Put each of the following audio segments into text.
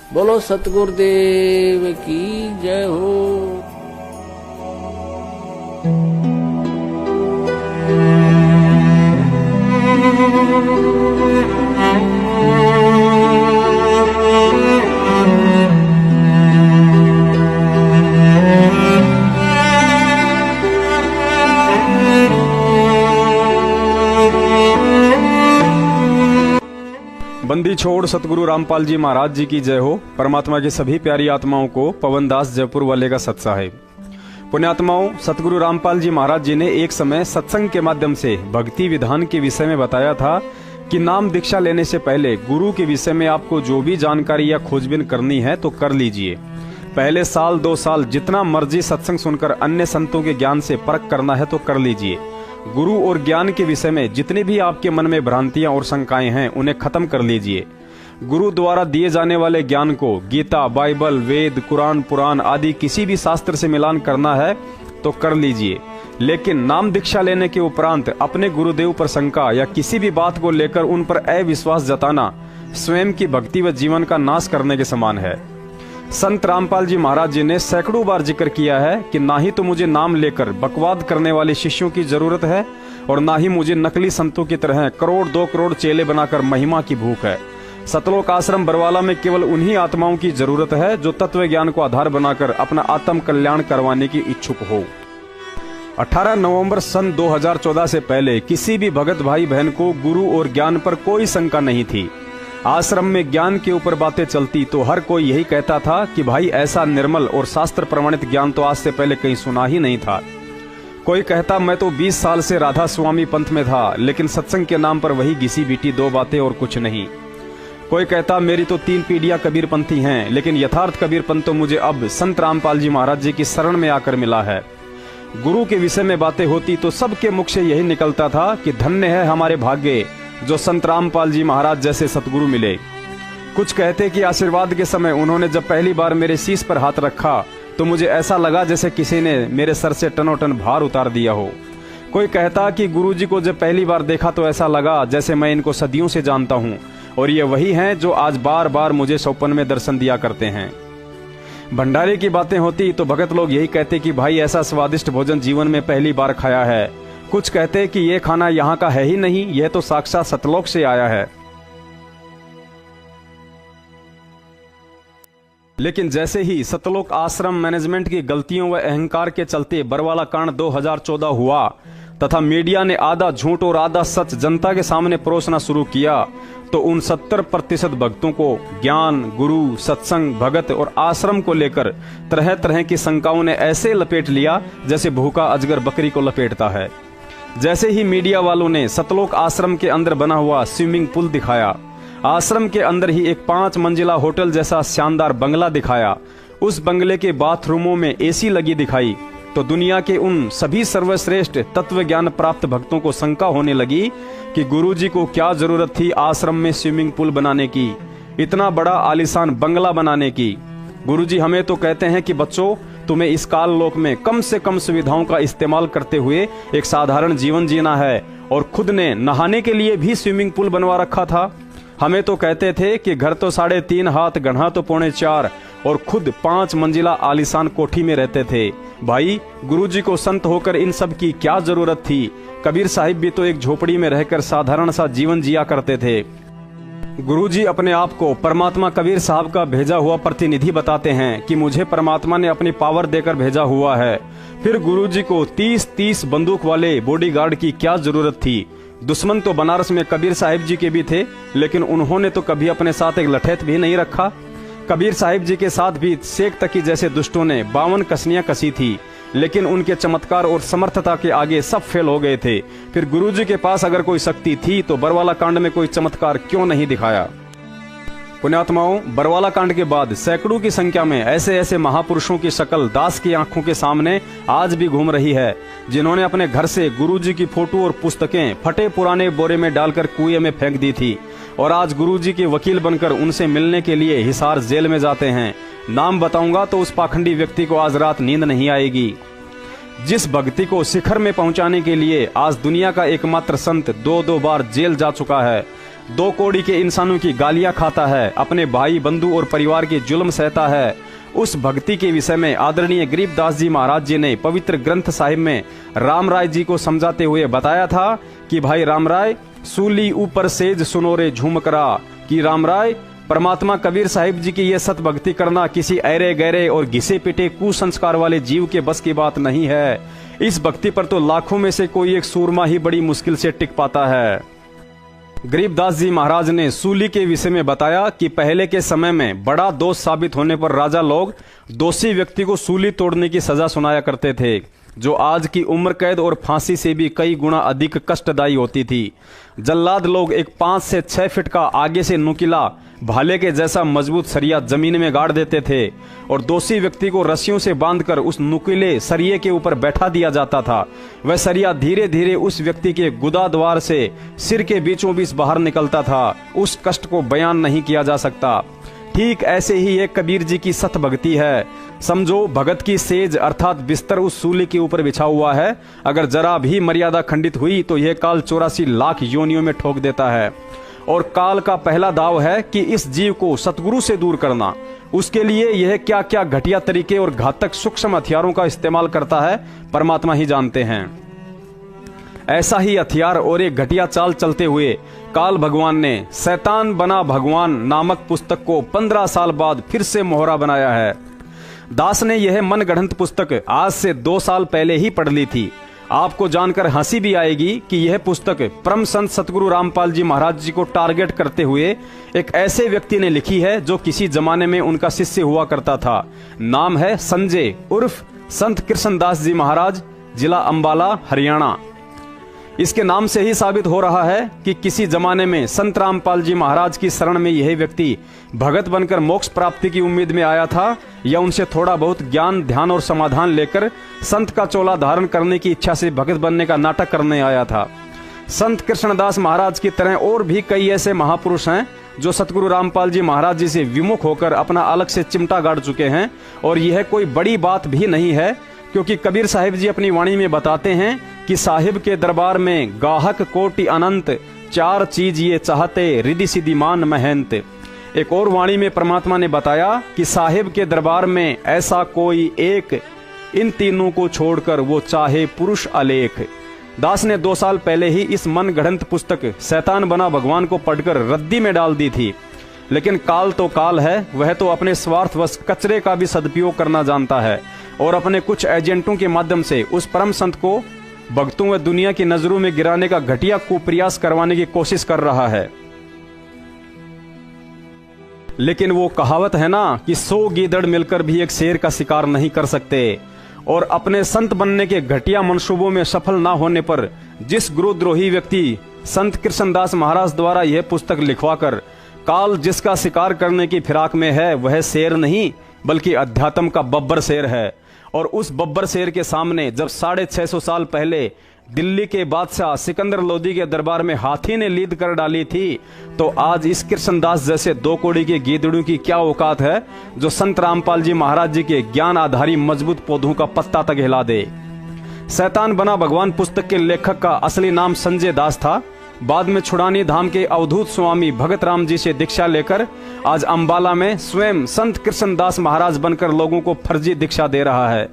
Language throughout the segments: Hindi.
बोलो सतगुरुदेव की जय हो। बंदी छोड़ सतगुरु रामपाल जी महाराज जी की जय हो। परमात्मा की सभी प्यारी आत्माओं को पवन दास जयपुर वाले का सत्साहिब। पुण्यात्माओं, सतगुरु रामपाल जी महाराज जी ने एक समय सत्संग के माध्यम से भक्ति विधान के विषय में बताया था कि नाम दीक्षा लेने से पहले गुरु के विषय में आपको जो भी जानकारी या खोजबीन करनी है तो कर लीजिए। पहले साल 2 साल जितना मर्जी सत्संग सुनकर अन्य संतों के ज्ञान से परख करना है तो कर लीजिए। गुरु और ज्ञान के विषय में जितनी भी आपके मन में भ्रांतियां और शंकाएं हैं उन्हें खत्म कर लीजिए। गुरु द्वारा दिए जाने वाले ज्ञान को गीता, बाइबल, वेद, कुरान, पुराण आदि किसी भी शास्त्र से मिलान करना है तो कर लीजिए। लेकिन नाम दीक्षा लेने के उपरांत अपने गुरुदेव पर शंका या किसी भी बात को लेकर उन पर अविश्वास जताना स्वयं की भक्ति व जीवन का नाश करने के समान है। संत रामपाल जी महाराज जी ने सैकड़ों बार जिक्र किया है कि ना ही तो मुझे नाम लेकर बकवाद करने वाले शिष्यों की जरूरत है और ना ही मुझे नकली संतों की तरह करोड़ 2 करोड़ चेले बनाकर महिमा की भूख है। सतलोक आश्रम बरवाला में केवल उन्हीं आत्माओं की जरूरत है जो तत्व ज्ञान को आधार बनाकर अपना आत्म कल्याण करवाने की इच्छुक हो। 18 नवंबर सन 2014 से पहले किसी भी भगत भाई बहन को गुरु और ज्ञान पर कोई शंका नहीं थी। आश्रम में ज्ञान के ऊपर बातें चलती तो हर कोई यही कहता था कि भाई ऐसा निर्मल और शास्त्र प्रमाणित ज्ञान तो आज से पहले कहीं सुना ही नहीं था। कोई कहता मैं तो 20 साल से राधा स्वामी पंथ में था, लेकिन सत्संग के नाम पर वही घिसी बीटी 2 बातें और कुछ नहीं। कोई कहता मेरी तो 3 पीढ़ियां कबीरपंथी हैं, लेकिन यथार्थ कबीरपंथ तो मुझे अब संत रामपाल जी महाराज जी की शरण में आकर मिला है। गुरु के विषय में बातें होती तो सबके मुख से यही निकलता था कि धन्य है हमारे भाग्य जो संत रामपाल जी महाराज जैसे सतगुरु मिले। कुछ कहते कि आशीर्वाद के समय उन्होंने जब पहली बार मेरे शीश पर हाथ रखा तो मुझे ऐसा लगा जैसे किसी ने मेरे सर से टनोटन भार उतार दिया हो। कोई कहता कि गुरुजी को जब पहली बार देखा तो ऐसा लगा जैसे मैं इनको सदियों से जानता हूँ और ये वही हैं जो आज बार बार मुझे सौपन में दर्शन दिया करते हैं। भंडारे की बातें होती तो भगत लोग यही कहते कि भाई ऐसा स्वादिष्ट भोजन जीवन में पहली बार खाया है। कुछ कहते कि ये खाना यहाँ का है ही नहीं, यह तो साक्षात सतलोक से आया है। लेकिन जैसे ही सतलोक आश्रम मैनेजमेंट की गलतियों व अहंकार के चलते बरवाला कांड 2014 हुआ तथा मीडिया ने आधा झूठ और आधा सच जनता के सामने परोसना शुरू किया तो उन 70% भक्तों को ज्ञान, गुरु, सत्संग, भगत और आश्रम को लेकर तरह तरह की शंकाओं ने ऐसे लपेट लिया जैसे भूखा अजगर बकरी को लपेटता है। जैसे ही मीडिया वालों ने सतलोक आश्रम के अंदर बना हुआ स्विमिंग पूल दिखाया, आश्रम के अंदर ही एक 5 मंजिला होटल जैसा शानदार बंगला दिखाया, उस बंगले के बाथरूमों में एसी लगी दिखाई, तो दुनिया के उन सभी सर्वश्रेष्ठ तत्व ज्ञान प्राप्त भक्तों को शंका होने लगी कि गुरुजी को क्या जरूरत थी आश्रम में स्विमिंग पूल बनाने की, इतना बड़ा आलीशान बंगला बनाने की। गुरुजी हमें तो कहते हैं कि बच्चों, तुम्हें इस काल लोक में कम से कम सुविधाओं का इस्तेमाल करते हुए एक साधारण जीवन जीना है और खुद ने नहाने के लिए भी स्विमिंग पूल बनवा रखा था। हमें तो कहते थे कि घर तो 3.5 हाथ, गढ़ा तो 3.25 और खुद 5 मंजिला आलीशान कोठी में रहते थे। भाई, गुरुजी को संत होकर इन सब की क्या जरूरत थी? कबीर साहिब भी तो एक झोपड़ी में रहकर साधारण सा जीवन जिया करते थे। गुरुजी अपने आप को परमात्मा कबीर साहब का भेजा हुआ प्रतिनिधि बताते हैं कि मुझे परमात्मा ने अपनी पावर देकर भेजा हुआ है। फिर गुरुजी को 30-30 बंदूक वाले बॉडीगार्ड की क्या जरूरत थी? दुश्मन तो बनारस में कबीर साहिब जी के भी थे, लेकिन उन्होंने तो कभी अपने साथ एक लठैत भी नहीं रखा। कबीर साहिब जी के साथ भी शेख तकी जैसे दुष्टों ने 52 कसनियां कसी थी, लेकिन उनके चमत्कार और समर्थता के आगे सब फेल हो गए थे। फिर गुरुजी के पास अगर कोई शक्ति थी तो बरवाला कांड में कोई चमत्कार क्यों नहीं दिखाया? पुण्यात्माओं, बरवाला कांड के बाद सैकड़ों की संख्या में ऐसे ऐसे महापुरुषों की शक्ल दास की आंखों के सामने आज भी घूम रही है, जिन्होंने अपने घर से गुरुजी की फोटो और पुस्तकें फटे पुराने बोरे में डालकर कुएं में फेंक दी थी और आज गुरुजी के वकील बनकर उनसे मिलने के लिए हिसार जेल में जाते हैं। नाम बताऊंगा तो उस पाखंडी व्यक्ति को आज रात नींद नहीं आएगी। जिस भक्ति को शिखर में पहुंचाने के लिए आज दुनिया का एकमात्र संत 2-2 बार जेल जा चुका है, दो कौड़ी के इंसानों की गालियां खाता है, अपने भाई बंधु और परिवार के जुल्म सहता है, उस भक्ति के विषय में आदरणीय गरीबदास जी महाराज जी ने पवित्र ग्रंथ साहिब में राम राय जी को समझाते हुए बताया था कि भाई राम राय, सूली ऊपर सेज सुनोरे झूमकरा, कि राम राय, परमात्मा कबीर साहिब जी की ये सत भक्ति करना किसी ऐरे गहरे और घिसे पिटे कुसंस्कार वाले जीव के बस की बात नहीं है। इस भक्ति पर तो लाखों में से कोई एक सूरमा ही बड़ी मुश्किल से टिक पाता है। गरीबदास जी महाराज ने सूली के विषय में बताया कि पहले के समय में बड़ा दोष साबित होने पर राजा लोग दोषी व्यक्ति को सूली तोड़ने की सजा सुनाया करते थे, जो आज की उम्र कैद और फांसी से भी कई गुना अधिक कष्टदायी होती थी। जल्लाद लोग एक 5 से 6 फीट का आगे से नुकीला भाले के जैसा मजबूत सरिया जमीन में गाड़ देते थे और दोषी व्यक्ति को रस्सियों से बांधकर उस नुकीले सरिये के ऊपर बैठा दिया जाता था। वह सरिया धीरे धीरे उस व्यक्ति के गुदा द्वार से सिर के बीचों बीच बाहर निकलता था। उस कष्ट को बयान नहीं किया जा सकता। ठीक ऐसे ही एक कबीर जी की सत भक्ति है। समझो भगत की सेज अर्थात बिस्तर उस सूली के ऊपर बिछा हुआ है। अगर जरा भी मर्यादा खंडित हुई तो यह काल 84 लाख योनियों में ठोक देता है। और काल का पहला दाव है कि इस जीव को सतगुरु से दूर करना। उसके लिए यह क्या क्या घटिया तरीके और घातक सूक्ष्म हथियारों का इस्तेमाल करता है, परमात्मा ही जानते हैं। ऐसा ही हथियार और एक घटिया चाल चलते हुए काल भगवान ने शैतान बना भगवान नामक पुस्तक को 15 साल बाद फिर से मोहरा बनाया है। दास ने यह मनगढ़ंत पुस्तक आज से 2 साल पहले ही पढ़ ली थी। आपको जानकर हंसी भी आएगी कि यह पुस्तक परम संत सतगुरु रामपाल जी महाराज जी को टारगेट करते हुए एक ऐसे व्यक्ति ने लिखी है जो किसी जमाने में उनका शिष्य हुआ करता था। नाम है संजय उर्फ संत कृष्णदास जी महाराज, जिला अंबाला, हरियाणा। इसके नाम से ही साबित हो रहा है कि किसी जमाने में संत रामपाल जी महाराज की शरण में यह व्यक्ति भगत बनकर मोक्ष प्राप्ति की उम्मीद में आया था, या उनसे थोड़ा बहुत ज्ञान, ध्यान और समाधान लेकर संत का चोला धारण करने की इच्छा से भगत बनने का नाटक करने आया था। संत कृष्णदास महाराज की तरह और भी कई ऐसे महापुरुष हैं जो सतगुरु रामपाल जी महाराज जी से विमुख होकर अपना अलग से चिमटा गाड़ चुके हैं। और यह कोई बड़ी बात भी नहीं है, क्योंकि कबीर साहिब जी अपनी वाणी में बताते हैं कि साहिब के दरबार में गाहक कोटि अनंत, 4 चीज ये चाहते, रिद्धि सिद्धि मान महंत। एक और वाणी में परमात्मा ने बताया कि साहिब के दरबार में ऐसा कोई एक, इन तीनों को छोड़कर वो चाहे पुरुष अलेख। दास ने 2 साल पहले ही इस मनगढ़ंत पुस्तक शैतान बना भगवान को पढ़कर रद्दी में डाल दी थी। लेकिन काल तो काल है, वह तो अपने स्वार्थवश कचरे का भी सदुपयोग करना जानता है और अपने कुछ एजेंटों के माध्यम से उस परम संत को भक्तों व दुनिया की नजरों में गिराने का घटिया कुप्रयास करवाने की कोशिश कर रहा है। लेकिन वो कहावत है ना कि 100 गीदड़ मिलकर भी एक शेर का शिकार नहीं कर सकते। और अपने संत बनने के घटिया मंसूबों में सफल ना होने पर जिस गुरुद्रोही व्यक्ति संत कृष्णदास महाराज द्वारा यह पुस्तक लिखवाकर काल जिसका शिकार करने की फिराक में है, वह शेर नहीं बल्कि अध्यात्म का बब्बर शेर है। और उस बब्बर शेर के सामने जब 650 साल पहले दिल्ली के बादशाह सिकंदर लोदी के दरबार में हाथी ने लीद कर डाली थी, तो आज इस कृष्णदास जैसे 2 कौड़ी के गीदड़ों की क्या औकात है जो संत रामपाल जी महाराज जी के ज्ञान आधारी मजबूत पौधों का पत्ता तक हिला दे। शैतान बना भगवान पुस्तक के लेखक का असली नाम संजय दास था। बाद में छुड़ानी धाम के अवधूत स्वामी भगत राम जी से दीक्षा लेकर आज अंबाला में स्वयं संत कृष्णदास महाराज बनकर लोगों को फर्जी दीक्षा दे रहा है।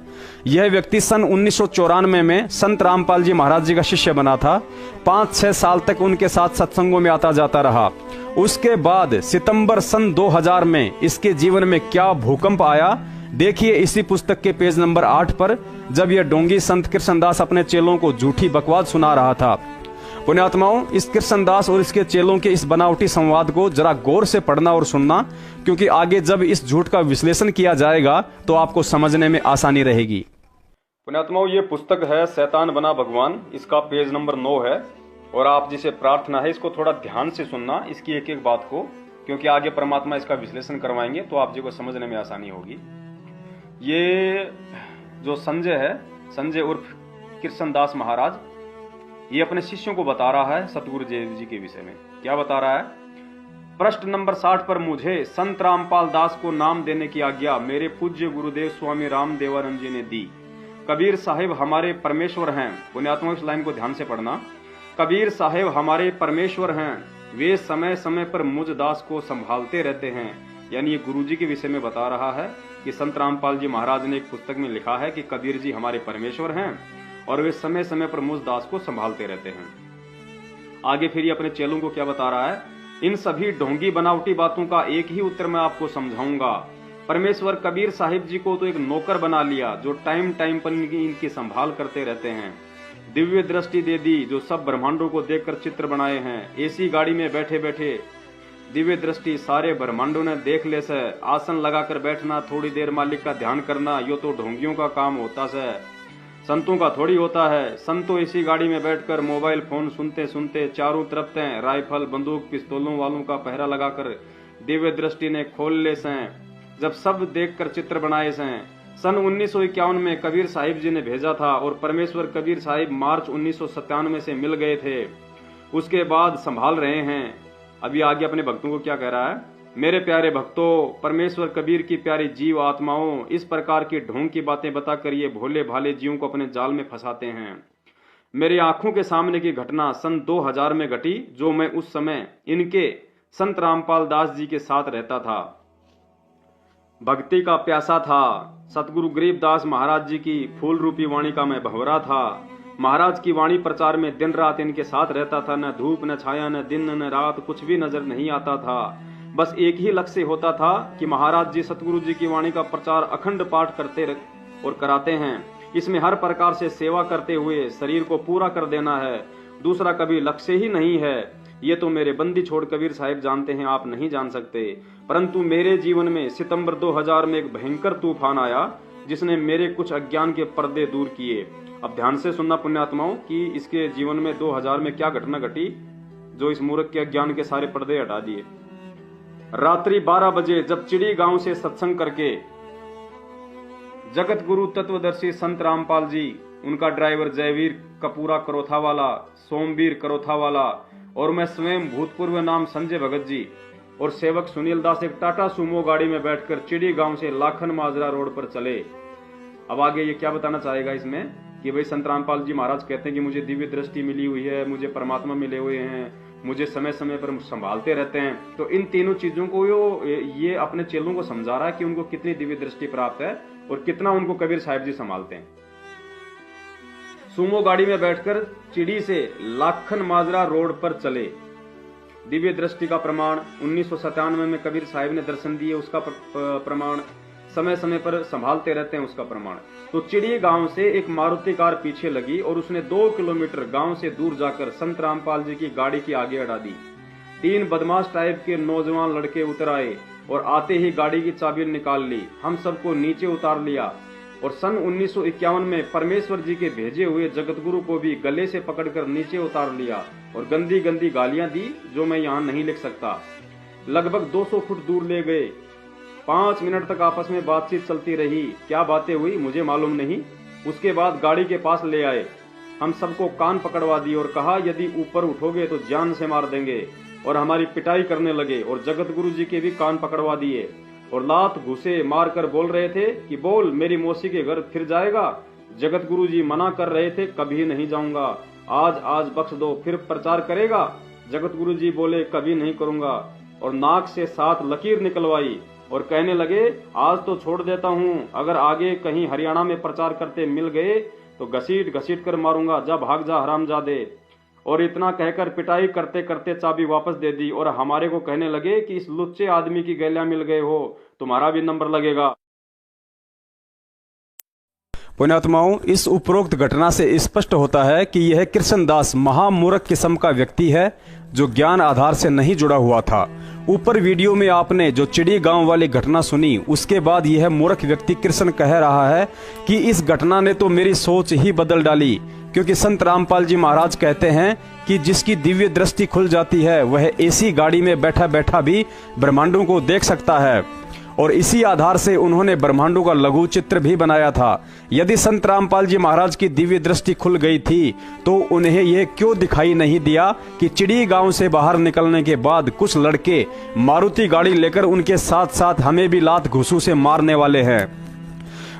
यह व्यक्ति सन 1994 में संत रामपाल जी महाराज जी का शिष्य बना था। 5-6 साल तक उनके साथ सत्संगों में आता जाता रहा। उसके बाद सितंबर सन 2000 में इसके जीवन में क्या भूकंप आया, देखिए इसी पुस्तक के पेज नंबर 8 पर, जब यह डोंगी संत कृष्णदास अपने चेलों को झूठी बकवास सुना रहा था। पुण्यात्माओं, इस कृष्णदास और इसके चेलों के इस बनावटी संवाद को जरा गौर से पढ़ना और सुनना, क्योंकि आगे जब इस झूठ का विश्लेषण किया जाएगा तो आपको समझने में आसानी रहेगी। पुण्यात्माओं, ये पुस्तक है शैतान बना भगवान, इसका पेज नंबर 9 है। और आप जिसे प्रार्थना है इसको थोड़ा ध्यान से सुनना, इसकी एक एक बात को, क्योंकि आगे परमात्मा इसका विश्लेषण करवाएंगे तो आप जी को समझने में आसानी होगी। ये जो संजय है, संजय उर्फ कृष्णदास महाराज, ये अपने शिष्यों को बता रहा है सतगुरु देव जी के विषय में। क्या बता रहा है? प्रश्न नंबर 60 पर मुझे संत रामपाल दास को नाम देने की आज्ञा मेरे पूज्य गुरुदेव स्वामी राम देवानंद जी ने दी। कबीर साहिब हमारे परमेश्वर हैं। पुण्यात्माओं, इस लाइन को ध्यान से पढ़ना। कबीर साहिब हमारे परमेश्वर हैं, वे समय समय पर मुझ दास को संभालते रहते हैं। यानी ये गुरुजी के विषय में बता रहा है कि संत रामपाल जी महाराज ने एक पुस्तक में लिखा है कि कबीर जी हमारे परमेश्वर हैं और वे समय समय पर मुझ दास को संभालते रहते हैं। आगे फिर ये अपने चेलों को क्या बता रहा है, इन सभी ढोंगी बनावटी बातों का एक ही उत्तर मैं आपको समझाऊंगा। परमेश्वर कबीर साहिब जी को तो एक नौकर बना लिया जो टाइम टाइम पर इनकी संभाल करते रहते हैं। दिव्य दृष्टि दे दी जो सब ब्रह्मांडों को देखकर चित्र बनाए हैं। एसी गाड़ी में बैठे बैठे दिव्य दृष्टि सारे ब्रह्मांडों ने देख ले से। आसन लगाकर बैठना, थोड़ी देर मालिक का ध्यान करना, यो तो ढोंगियों का काम होता से, संतों का थोड़ी होता है। संतों इसी गाड़ी में बैठकर मोबाइल फोन सुनते सुनते चारों तरफ तय राइफल बंदूक पिस्तौलों वालों का पहरा लगाकर दिव्य दृष्टि ने खोल ले से। जब सब देखकर चित्र बनाए से। सन 1951 में कबीर साहिब जी ने भेजा था और परमेश्वर कबीर साहिब मार्च 1997 से मिल गए थे। उसके बाद संभाल रहे हैं। अभी आगे अपने भक्तों को क्या कह रहा है, मेरे प्यारे भक्तों, परमेश्वर कबीर की प्यारी जीव आत्माओं इस प्रकार की ढोंग की बातें बताकर ये भोले भाले जीवों को अपने जाल में फंसाते हैं। मेरी आंखों के सामने की घटना सन 2000 में घटी, जो मैं उस समय इनके संत रामपाल दास जी के साथ रहता था। भक्ति का प्यासा था। सतगुरु गरीबदास महाराज जी की फूल रूपी वाणी का मैं भंवरा था। महाराज की वाणी प्रचार में दिन रात इनके साथ रहता था। न धूप न छाया न दिन न रात कुछ भी नजर नहीं आता था। बस एक ही लक्ष्य होता था कि महाराज जी सतगुरु जी की वाणी का प्रचार अखंड पाठ करते और कराते हैं। इसमें हर प्रकार से सेवा करते हुए शरीर को पूरा कर देना है। दूसरा कभी लक्ष्य ही नहीं है। ये तो मेरे बंदी छोड़ कबीर साहिब जानते हैं, आप नहीं जान सकते। परंतु मेरे जीवन में सितंबर 2000 में एक भयंकर तूफान आया जिसने मेरे कुछ अज्ञान के पर्दे दूर किए। अब ध्यान से सुनना पुण्यात्माओं कि इसके जीवन में 2000 में क्या घटना घटी जो इस मूर्ख के अज्ञान के सारे पर्दे हटा दिए। रात्रि 12 बजे जब चिड़ी गांव से सत्संग करके जगत गुरु तत्वदर्शी संत रामपाल जी, उनका ड्राइवर जयवीर कपूरा करोथा वाला, सोमवीर करोथा वाला और मैं स्वयं भूतपूर्व नाम संजय भगत जी और सेवक सुनील दास एक टाटा सुमो गाड़ी में बैठकर चिड़ी गांव से लाखन माजरा रोड पर चले। अब आगे ये क्या बताना चाहेगा इसमें कि भाई संत रामपाल जी महाराज कहते हैं कि मुझे दिव्य दृष्टि मिली हुई है, मुझे परमात्मा मिले हुए हैं, मुझे समय समय पर संभालते रहते हैं। तो इन तीनों चीजों को ये अपने चेलों को समझा रहा है कि उनको कितनी दिव्य दृष्टि प्राप्त है और कितना उनको कबीर साहिब जी संभालते हैं। सुमो गाड़ी में बैठकर चिड़ी से लाखन माजरा रोड पर चले। दिव्य दृष्टि का प्रमाण 1997 में कबीर साहिब ने दर्शन दिए, उसका प्रमाण समय समय पर संभालते रहते हैं, उसका प्रमाण। तो चिड़ी गांव से एक मारुति कार पीछे लगी और उसने 2 किलोमीटर गांव से दूर जाकर संत रामपाल जी की गाड़ी की आगे अड़ा दी। 3 बदमाश टाइप के नौजवान लड़के उतर आए और आते ही गाड़ी की चाबी निकाल ली। हम सबको नीचे उतार लिया और सन 1951 में परमेश्वर जी के भेजे हुए जगतगुरु को भी गले से पकड़कर नीचे उतार लिया और गंदी गंदी गालियां दी जो मैं यहाँ नहीं लिख सकता। लगभग 200 फुट दूर ले गए। 5 मिनट तक आपस में बातचीत चलती रही। क्या बातें हुई मुझे मालूम नहीं। उसके बाद गाड़ी के पास ले आए। हम सबको कान पकड़वा दी और कहा यदि ऊपर उठोगे तो जान से मार देंगे और हमारी पिटाई करने लगे और जगत गुरु जी के भी कान पकड़वा दिए और लात घुसे मार कर बोल रहे थे कि बोल मेरी मौसी के घर फिर जाएगा। जगत गुरु जी मना कर रहे थे, कभी नहीं जाऊंगा, आज बख्श दो, फिर प्रचार करेगा। जगत गुरु जी बोले कभी नहीं करूंगा और नाक से 7 लकीर निकलवाई और कहने लगे आज तो छोड़ देता हूँ, अगर आगे कहीं हरियाणा में प्रचार करते मिल गए तो घसीट घसीट कर मारूंगा, जा भाग जा हरामजादे। और इतना कहकर पिटाई करते करते चाबी वापस दे दी और हमारे को कहने लगे कि इस लुच्चे आदमी की गैलियां मिल गए हो, तुम्हारा भी नंबर लगेगा। पुण्यात्माओं, इस उपरोक्त घटना से स्पष्ट होता है कि यह कृष्णदास महामूर्ख किस्म का व्यक्ति है जो ज्ञान आधार से नहीं जुड़ा हुआ था। ऊपर वीडियो में आपने जो चिड़ी गांव वाली घटना सुनी, उसके बाद यह मूर्ख व्यक्ति कृष्ण कह रहा है कि इस घटना ने तो मेरी सोच ही बदल डाली, क्योंकि संत रामपाल जी महाराज कहते हैं कि जिसकी दिव्य दृष्टि खुल जाती है वह एसी गाड़ी में बैठा बैठा भी ब्रह्मांडों को देख सकता है। और इसी आधार से उन्होंने ब्रह्मांडों का लघु चित्र भी बनाया था। यदि संत रामपाल जी महाराज की दिव्य दृष्टि खुल गई थी तो उन्हें यह क्यों दिखाई नहीं दिया कि चिड़ी गांव से बाहर निकलने के बाद कुछ लड़के मारुति गाड़ी लेकर उनके साथ साथ हमें भी लात घुसू से मारने वाले हैं।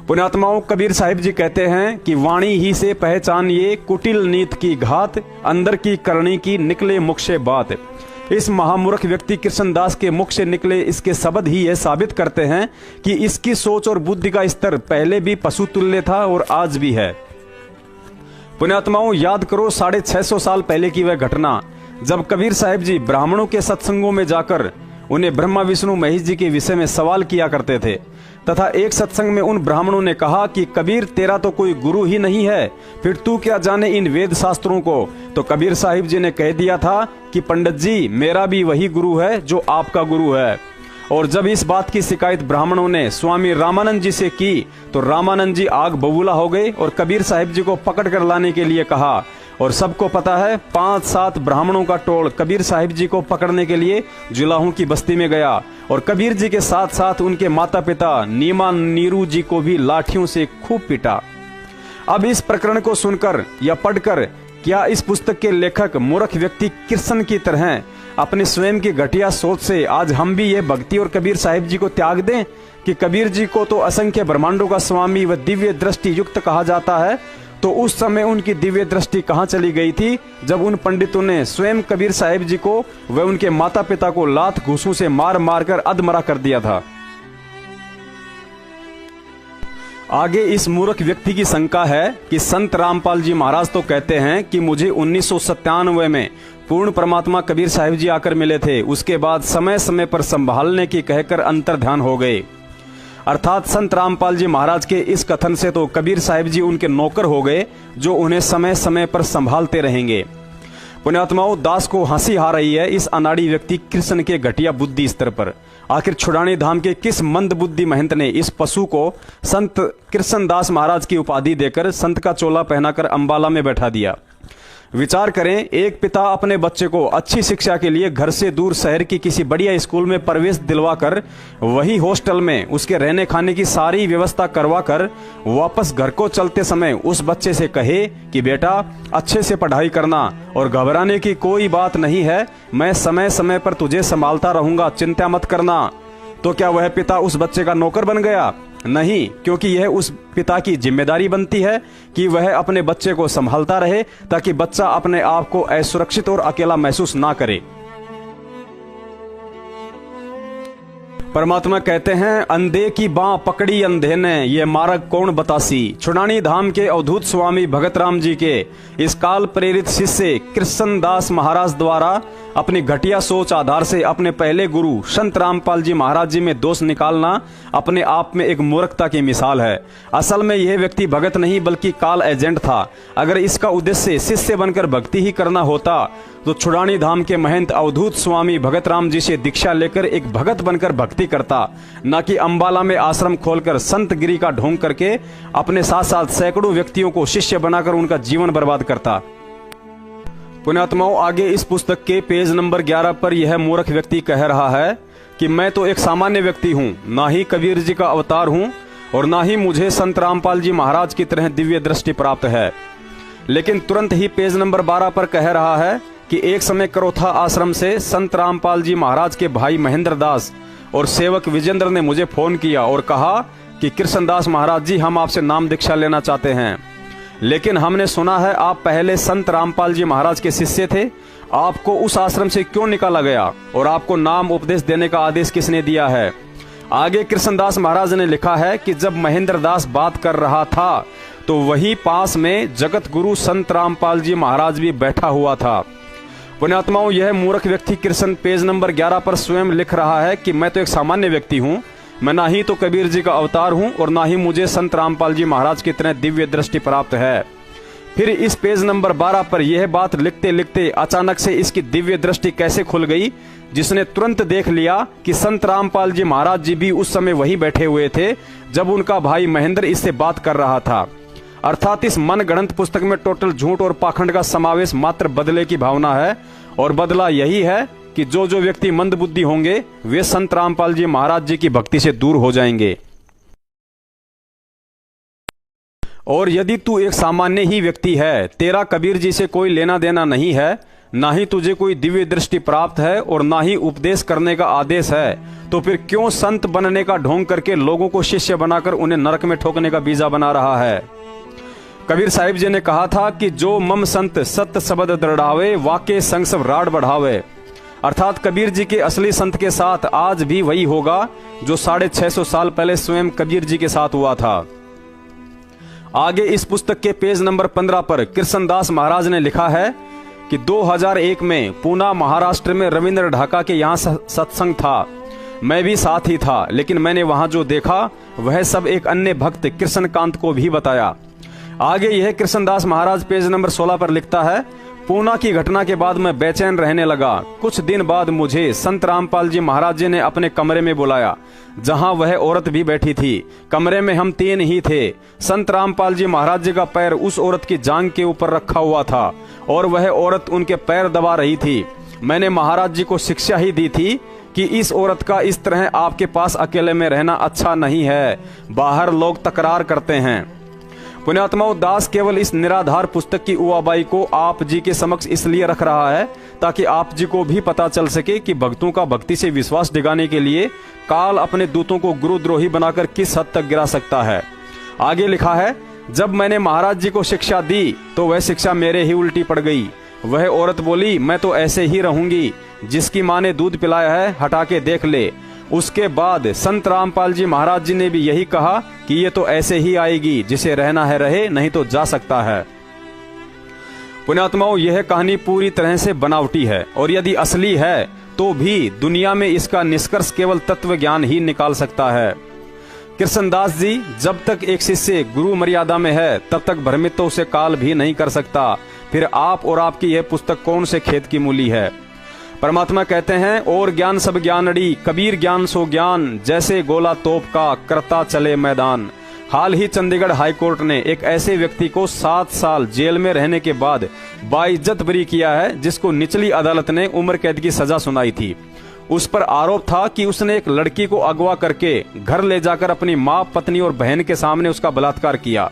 पुण्यात्माओं, कबीर साहिब जी कहते हैं कि वाणी ही से पहचानिए कुटिल नीत की घात, अंदर की करनी की निकले मुख से बात। इस महामूर्ख व्यक्ति कृष्णदास के मुख से निकले इसके शब्द ही यह साबित करते हैं कि इसकी सोच और बुद्धि का स्तर पहले भी पशु तुल्य था और आज भी है। पुण्यात्माओं, याद करो 650 साल पहले की वह घटना जब कबीर साहिब जी ब्राह्मणों के सत्संगों में जाकर उन्हें ब्रह्मा विष्णु महेश जी के विषय में सवाल किया करते थे तथा एक सत्संग में उन ब्राह्मणों ने कहा कि कबीर, तेरा तो कोई गुरु ही नहीं है, फिर तू क्या जाने इन वेद शास्त्रों को। तो कबीर साहिब जी ने कह दिया था कि पंडित जी, मेरा भी वही गुरु है जो आपका गुरु है। और जब इस बात की शिकायत ब्राह्मणों ने स्वामी रामानंद जी से की तो रामानंद जी आग बबूला हो गए और कबीर साहिब जी को पकड़ कर लाने के लिए कहा। और सबको पता है 5-7 ब्राह्मणों का टोल कबीर साहिब जी को पकड़ने के लिए जुलाहों की बस्ती में गया और कबीर जी के साथ साथ उनके माता पिता नीमा नीरू जी को भी लाठियों से खूब पीटा। अब इस प्रकरण को सुनकर या पढ़कर क्या इस पुस्तक के लेखक मूर्ख व्यक्ति कृष्ण की तरह अपने स्वयं की घटिया सोच से आज हम भी ये भक्ति और कबीर साहिब जी को त्याग दें कि कबीर जी को तो असंख्य ब्रह्मांडों का स्वामी व दिव्य दृष्टि युक्त कहा जाता है, तो उस समय उनकी दिव्य दृष्टि कहाँ चली गई थी जब उन पंडितों ने स्वयं कबीर साहिब जी को व उनके माता पिता को लात घूंसों से मार मार कर अधमरा कर दिया था। आगे इस मूर्ख व्यक्ति की शंका है कि संत रामपाल जी महाराज तो कहते हैं कि मुझे 1997 में पूर्ण परमात्मा कबीर साहिब जी आकर मिले थे, उसके बाद समय समय पर संभालने की कहकर अंतर्ध्यान हो गए। अर्थात संत रामपाल जी महाराज के इस कथन से तो कबीर साहिब जी उनके नौकर हो गए जो उन्हें समय समय पर संभालते रहेंगे। पुण्यात्माओं, दास को हंसी आ रही है इस अनाड़ी व्यक्ति कृष्ण के घटिया बुद्धि स्तर पर। आखिर छुड़ानी धाम के किस मंद बुद्धि महंत ने इस पशु को संत कृष्णदास महाराज की उपाधि देकर संत का चोला पहनाकर अंबाला में बैठा दिया। विचार करें, एक पिता अपने बच्चे को अच्छी शिक्षा के लिए घर से दूर शहर की किसी बढ़िया स्कूल में प्रवेश दिलवाकर वही हॉस्टल में उसके रहने खाने की सारी व्यवस्था करवाकर वापस घर को चलते समय उस बच्चे से कहे कि बेटा अच्छे से पढ़ाई करना और घबराने की कोई बात नहीं है, मैं समय समय पर तुझे संभालता रहूंगा, चिंता मत करना। तो क्या वह पिता उस बच्चे का नौकर बन गया? नहीं, क्योंकि यह उस पिता की जिम्मेदारी बनती है कि वह अपने बच्चे को संभालता रहे ताकि बच्चा अपने आप को असुरक्षित और अकेला महसूस ना करे। परमात्मा कहते हैं, अंधे की बाँ पकड़ी अंधे ने, ये मार्ग कौन बतासी। छुड़ानी धाम के अवधूत स्वामी भगत राम जी के इस काल प्रेरित शिष्य कृष्णदास महाराज द्वारा अपनी घटिया सोच आधार से अपने पहले गुरु संत रामपाल जी महाराज जी में दोष निकालना अपने आप में एक मूर्खता की मिसाल है। असल में यह व्यक्ति भगत नहीं बल्कि काल एजेंट था। अगर इसका उद्देश्य शिष्य बनकर भक्ति ही करना होता तो छुड़ानी धाम के महंत अवधूत स्वामी भगत राम जी से दीक्षा लेकर एक भगत बनकर भक्ति करता, न कि अंबाला में आश्रम खोलकर संत गिरी का ढोंग करके अपने साथ साथ सैकड़ों व्यक्तियों को शिष्य बनाकर उनका जीवन बर्बाद करता। पुण्यात्माओं, आगे इस पुस्तक के पेज नंबर 11 पर यह मूर्ख व्यक्ति कह रहा है कि मैं तो एक सामान्य व्यक्ति हूँ, ना ही कबीर जी का अवतार हूँ और ना ही मुझे संत रामपाल जी महाराज की तरह दिव्य दृष्टि प्राप्त है। लेकिन तुरंत ही पेज नंबर 12 पर कह रहा है कि एक समय करोथा आश्रम से संत रामपाल जी महाराज के भाई महेंद्र दास और सेवक विजेंद्र ने मुझे फोन किया और कहा कि कृष्णदास महाराज जी, हम आपसे नाम दीक्षा लेना चाहते हैं, लेकिन हमने सुना है आप पहले संत रामपाल जी महाराज के शिष्य थे, आपको उस आश्रम से क्यों निकाला गया और आपको नाम उपदेश देने का आदेश किसने दिया है। आगे कृष्णदास महाराज ने लिखा है कि जब महेंद्र दास बात कर रहा था तो वही पास में जगत गुरु संत रामपाल जी महाराज भी बैठा हुआ था। पुण्यात्माओं, यह मूर्ख व्यक्ति कृष्ण पेज नंबर 11 पर स्वयं लिख रहा है कि मैं तो एक सामान्य व्यक्ति हूँ, मैं ना ही तो कबीर जी का अवतार हूँ और ना ही मुझे संत रामपाल जी महाराज की तरह दिव्य दृष्टि प्राप्त है। फिर इस पेज नंबर 12 पर यह बात लिखते लिखते अचानक से इसकी दिव्य दृष्टि कैसे खुल गई, जिसने तुरंत देख लिया कि संत रामपाल जी महाराज जी भी उस समय वही बैठे हुए थे जब उनका भाई महेंद्र इससे बात कर रहा था। अर्थात इस मन गढ़ंत पुस्तक में टोटल झूठ और पाखंड का समावेश मात्र बदले की भावना है और बदला यही है कि जो जो व्यक्ति मंद बुद्धि होंगे वे संत रामपाल जी महाराज जी की भक्ति से दूर हो जाएंगे। और यदि तू एक सामान्य ही व्यक्ति है, तेरा कबीर जी से कोई लेना देना नहीं है, ना ही तुझे कोई दिव्य दृष्टि प्राप्त है और ना ही उपदेश करने का आदेश है, तो फिर क्यों संत बनने का ढोंग करके लोगों को शिष्य बनाकर उन्हें नरक में ठोकने का बीजा बना रहा है। कबीर साहिब जी ने कहा था कि जो मम संत सत्य शब्द दृढ़ावे, वाके संग सब राड बढ़ावे। अर्थात कबीर जी के असली संत के साथ आज भी वही होगा जो 650 साल पहले स्वयं कबीर जी के साथ हुआ था। आगे इस पुस्तक के पेज नंबर 15 पर कृष्णदास महाराज ने लिखा है कि 2001 में पूना महाराष्ट्र में रविंद्र ढाका के यहाँ सत्संग था। मैं भी साथ ही था, लेकिन मैंने वहां जो देखा वह सब एक अन्य भक्त कृष्णकांत को भी बताया। आगे यह कृष्णदास महाराज पेज नंबर 16 पर लिखता है, पूना की घटना के बाद मैं बेचैन रहने लगा। कुछ दिन बाद मुझे संत रामपाल जी महाराज जी ने अपने कमरे में बुलाया, जहां वह औरत भी बैठी थी। कमरे में हम 3 ही थे। संत रामपाल जी महाराज जी का पैर उस औरत की जांघ के ऊपर रखा हुआ था और वह औरत उनके पैर दबा रही थी। मैंने महाराज जी को शिक्षा ही दी थी कि इस औरत का इस तरह आपके पास अकेले में रहना अच्छा नहीं है, बाहर लोग तकरार करते हैं। पुण्यात्माओं, दास केवल इस निराधार पुस्तक की उवाबाई को आप जी के समक्ष इसलिए रख रहा है ताकि आप जी को भी पता चल सके कि भक्तों का भक्ति से विश्वास दिगाने के लिए काल अपने दूतों को गुरुद्रोही बनाकर किस हद तक गिरा सकता है। आगे लिखा है, जब मैंने महाराज जी को शिक्षा दी तो वह शिक्षा मेरे ही उल्टी पड़ गई। वह औरत बोली, मैं तो ऐसे ही रहूंगी, जिसकी माँ ने दूध पिलाया है हटा के देख ले। उसके बाद संत रामपाल जी महाराज जी ने भी यही कहा कि ये तो ऐसे ही आएगी, जिसे रहना है रहे, नहीं तो जा सकता है। पुण्यात्माओं, यह कहानी पूरी तरह से बनावटी है और यदि असली है तो भी दुनिया में इसका निष्कर्ष केवल तत्व ज्ञान ही निकाल सकता है। कृष्णदास जी, जब तक एक शिष्य गुरु मर्यादा में है तब तक भ्रमित तो उसे काल भी नहीं कर सकता। फिर आप और आपकी यह पुस्तक कौन से खेत की मूली है। परमात्मा कहते हैं, और ज्ञान सब ज्ञानड़ी, कबीर ज्ञान सो ज्ञान, जैसे गोला तोप का करता चले मैदान। हाल ही चंडीगढ़ हाईकोर्ट ने एक ऐसे व्यक्ति को 7 साल जेल में रहने के बाद बाइज्जत बरी किया है, जिसको निचली अदालत ने उम्र कैद की सजा सुनाई थी। उस पर आरोप था कि उसने एक लड़की को अगवा करके घर ले जाकर अपनी माँ, पत्नी और बहन के सामने उसका बलात्कार किया।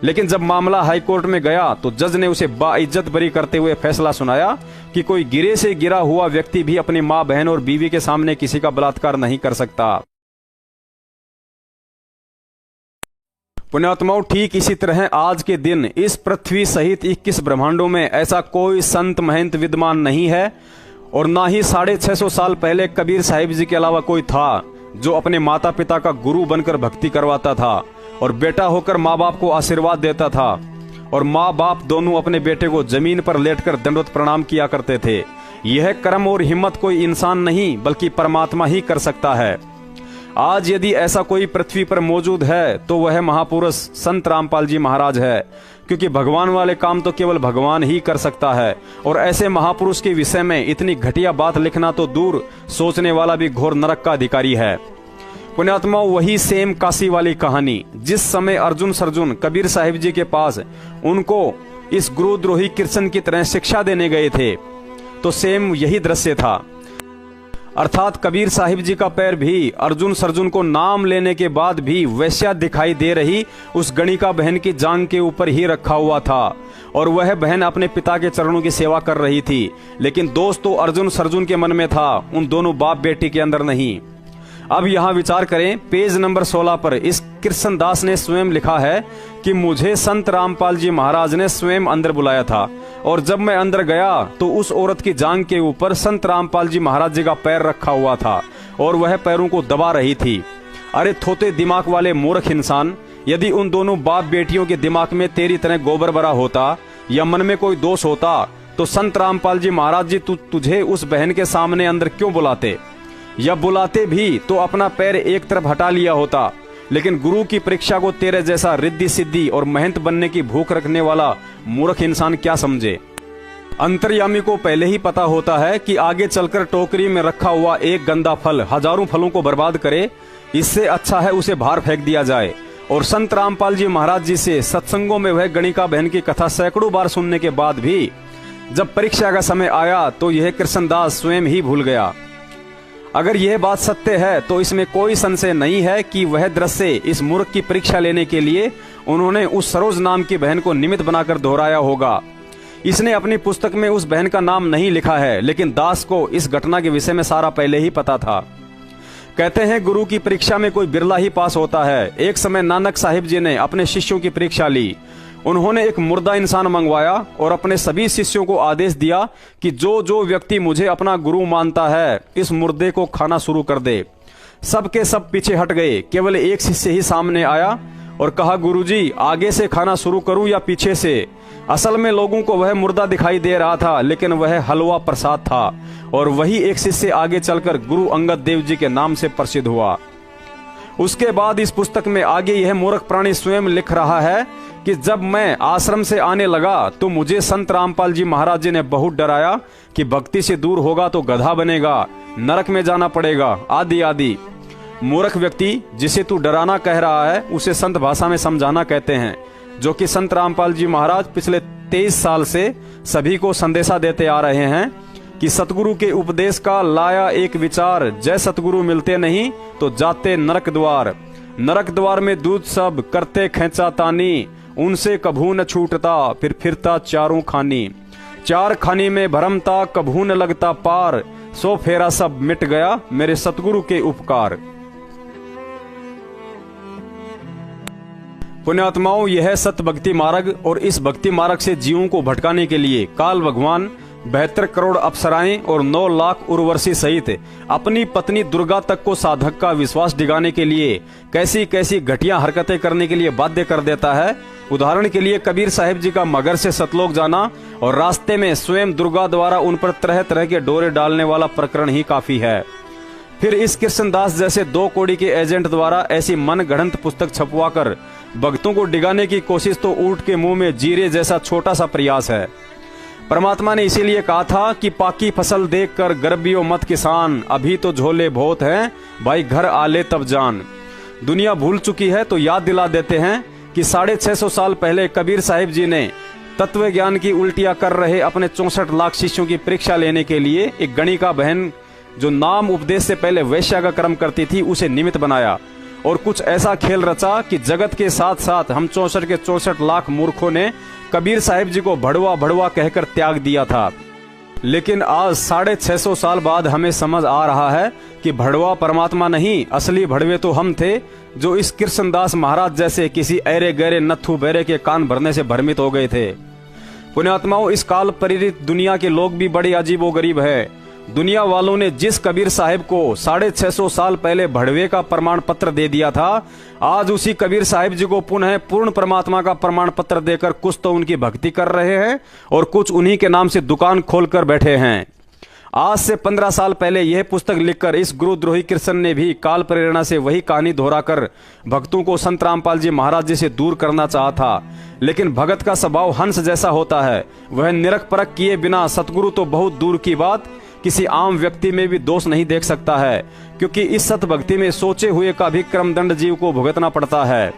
लेकिन जब मामला हाईकोर्ट में गया तो जज ने उसे बाइज्जत बरी करते हुए फैसला सुनाया कि कोई गिरे से गिरा हुआ व्यक्ति भी अपनी माँ, बहन और बीवी के सामने किसी का बलात्कार नहीं कर सकता। पुण्यात्माओं, ठीक इसी तरह आज के दिन इस पृथ्वी सहित 21 ब्रह्मांडों में ऐसा कोई संत महंत विद्यमान नहीं है और ना ही 650 साल पहले कबीर साहिब जी के अलावा कोई था जो अपने माता पिता का गुरु बनकर भक्ति करवाता था और बेटा होकर माँ बाप को आशीर्वाद देता था और माँ बाप दोनों अपने बेटे को जमीन पर लेटकर दंडवत प्रणाम किया करते थे। यह कर्म और हिम्मत कोई इंसान नहीं बल्कि परमात्मा ही कर सकता है। आज यदि ऐसा कोई पृथ्वी पर मौजूद है तो वह महापुरुष संत रामपाल जी महाराज है, क्योंकि भगवान वाले काम तो केवल भगवान ही कर सकता है। और ऐसे महापुरुष के विषय में इतनी घटिया बात लिखना तो दूर, सोचने वाला भी घोर नरक का अधिकारी है। पुण्यात्मा, वही सेम काशी वाली कहानी, जिस समय अर्जुन सर्जुन कबीर साहिब जी के पास उनको इस गुरुद्रोही कृष्ण की तरह शिक्षा देने गए थे, तो सेम यही दृश्य था। अर्थात कबीर साहिब जी का पैर भी अर्जुन सर्जुन को नाम लेने के बाद भी वैश्या दिखाई दे रही उस गणिका बहन की जांघ के ऊपर ही रखा हुआ था और वह बहन अपने पिता के चरणों की सेवा कर रही थी। लेकिन दोस्त तो अर्जुन सर्जुन के मन में था, उन दोनों बाप बेटी के अंदर नहीं। अब यहाँ विचार करें, पेज नंबर 16 पर इस कृष्णदास ने स्वयं लिखा है कि मुझे संत रामपाल जी महाराज ने स्वयं अंदर बुलाया था और जब मैं अंदर गया तो उस औरत की जांघ के ऊपर संत रामपाल जी महाराज जी का पैर रखा हुआ था और वह पैरों को दबा रही थी। अरे थोते दिमाग वाले मूर्ख इंसान, यदि उन दोनों बाप बेटियों के दिमाग में तेरी तरह गोबर भरा होता या मन में कोई दोष होता तो संत रामपाल जी महाराज जी तुझे उस बहन के सामने अंदर क्यों बुलाते, या बुलाते भी तो अपना पैर एक तरफ हटा लिया होता। लेकिन गुरु की परीक्षा को तेरे जैसा रिद्धि सिद्धि और महंत बनने की भूख रखने वाला मूर्ख इंसान क्या समझे। अंतर्यामी को पहले ही पता होता है कि आगे चलकर टोकरी में रखा हुआ एक गंदा फल हजारों फलों को बर्बाद करे, इससे अच्छा है उसे बाहर फेंक दिया जाए। और संत रामपाल जी महाराज जी से सत्संगों में वह गणिका बहन की कथा सैकड़ों बार सुनने के बाद भी जब परीक्षा का समय आया तो यह कृष्णदास स्वयं ही भूल गया। अगर यह बात सत्य है तो इसमें कोई संशय नहीं है कि वह दृश्य इस मूर्ख की परीक्षा लेने के लिए उन्होंने उस सरोज नाम की बहन को निमित्त बनाकर दोहराया होगा। इसने अपनी पुस्तक में उस बहन का नाम नहीं लिखा है, लेकिन दास को इस घटना के विषय में सारा पहले ही पता था। कहते हैं गुरु की परीक्षा में कोई बिरला ही पास होता है। एक समय नानक साहिब जी ने अपने शिष्यों की परीक्षा ली। उन्होंने एक मुर्दा इंसान मंगवाया और अपने सभी शिष्यों को आदेश दिया कि जो जो व्यक्ति मुझे अपना गुरु मानता है इस मुर्दे को खाना शुरू कर दे। सब के सब पीछे हट गए, केवल एक शिष्य ही सामने आया और कहा, गुरुजी आगे से खाना शुरू करूं या पीछे से? असल में लोगों को वह मुर्दा दिखाई दे रहा था, लेकिन वह हलवा प्रसाद था और वही एक शिष्य आगे चलकर गुरु अंगद देव जी के नाम से प्रसिद्ध हुआ। उसके बाद इस पुस्तक में आगे यह मूर्ख प्राणी स्वयं लिख रहा है कि जब मैं आश्रम से आने लगा तो मुझे संत रामपाल जी महाराज जी ने बहुत डराया कि भक्ति से दूर होगा तो गधा बनेगा, नरक में जाना पड़ेगा, आदि आदि। मूर्ख व्यक्ति जिसे तू डराना कह रहा है उसे संत भाषा में समझाना कहते हैं, जो कि संत रामपाल जी महाराज पिछले 23 साल से सभी को संदेशा देते आ रहे हैं कि सतगुरु के उपदेश का लाया एक विचार, जय सतगुरु मिलते नहीं तो जाते नरक द्वार। नरक द्वार में दूध सब करते खेचा तानी, उनसे कभू न छूटता फिर फिरता चारों खानी। चार खानी में भरमता कभू न लगता पार, सो फेरा सब मिट गया मेरे सतगुरु के उपकार। पुण्यात्माओं, यह सत्य भक्ति मार्ग और इस भक्ति मार्ग से जीवों को भटकाने के लिए काल भगवान 72 करोड़ अप्सराएं और 9 लाख उर्वशी सहित अपनी पत्नी दुर्गा तक को साधक का विश्वास डिगाने के लिए कैसी कैसी घटिया हरकतें करने के लिए बाध्य कर देता है। उदाहरण के लिए कबीर साहिब जी का मगर से सतलोक जाना और रास्ते में स्वयं दुर्गा द्वारा उन पर तरह तरह के डोरे डालने वाला प्रकरण ही काफी है। फिर इस कृष्णदास जैसे 2 कौड़ी के एजेंट द्वारा ऐसी मन गढ़ंत पुस्तक छपवाकर भक्तों को डिगाने की कोशिश तो ऊंट के मुंह में जीरे जैसा छोटा सा प्रयास है। परमात्मा ने इसीलिए कहा था कि पाकी फसल देखकर गर्बियो मत किसान, अभी तो झोले बहुत हैं भाई घर आले तब जान। दुनिया भूल चुकी है तो याद दिला देते हैं कि 650 साल पहले कबीर साहिब जी ने तत्व ज्ञान की उल्टियां कर रहे अपने 64 लाख शिष्यों की परीक्षा लेने के लिए एक गणिका बहन जो नाम उपदेश से पहले वैश्या का कर्म करती थी उसे निमित्त बनाया और कुछ ऐसा खेल रचा कि जगत के साथ साथ हम 64 के 64 लाख मूर्खों ने कबीर साहिब जी को भड़वा भड़वा कहकर त्याग दिया था। लेकिन आज 650 साल बाद हमें समझ आ रहा है कि भड़वा परमात्मा नहीं, असली भड़वे तो हम थे जो इस कृष्णदास महाराज जैसे किसी ऐरे गहरे नत्थु बैरे के कान भरने से भ्रमित हो गए थे। पुण्यात्माओं, इस काल प्रेरित दुनिया के लोग भी बड़े अजीबो गरीब है। दुनिया वालों ने जिस कबीर साहिब को 650 साल पहले भड़वे का प्रमाण पत्र दे दिया था, आज उसी कबीर साहिब जी को पुनः पूर्ण परमात्मा का प्रमाण पत्र देकर कुछ तो उनकी भक्ति कर रहे हैं और कुछ उन्हीं के नाम से दुकान खोलकर बैठे हैं। आज से 15 साल पहले यह पुस्तक लिखकर इस गुरुद्रोही कृष्ण ने भी काल प्रेरणा से वही कहानी दोहराकर भक्तों को संत रामपाल जी महाराज जी से दूर करना चाहा था। लेकिन भगत का स्वभाव हंस जैसा होता है, वह निरख परख किए बिना सतगुरु तो बहुत दूर की बात किसी आम व्यक्ति में भी दोष नहीं देख सकता है, क्योंकि इस सत भक्ति में सोचे हुए का भी क्रमदंड जीव को भुगतना पड़ता है।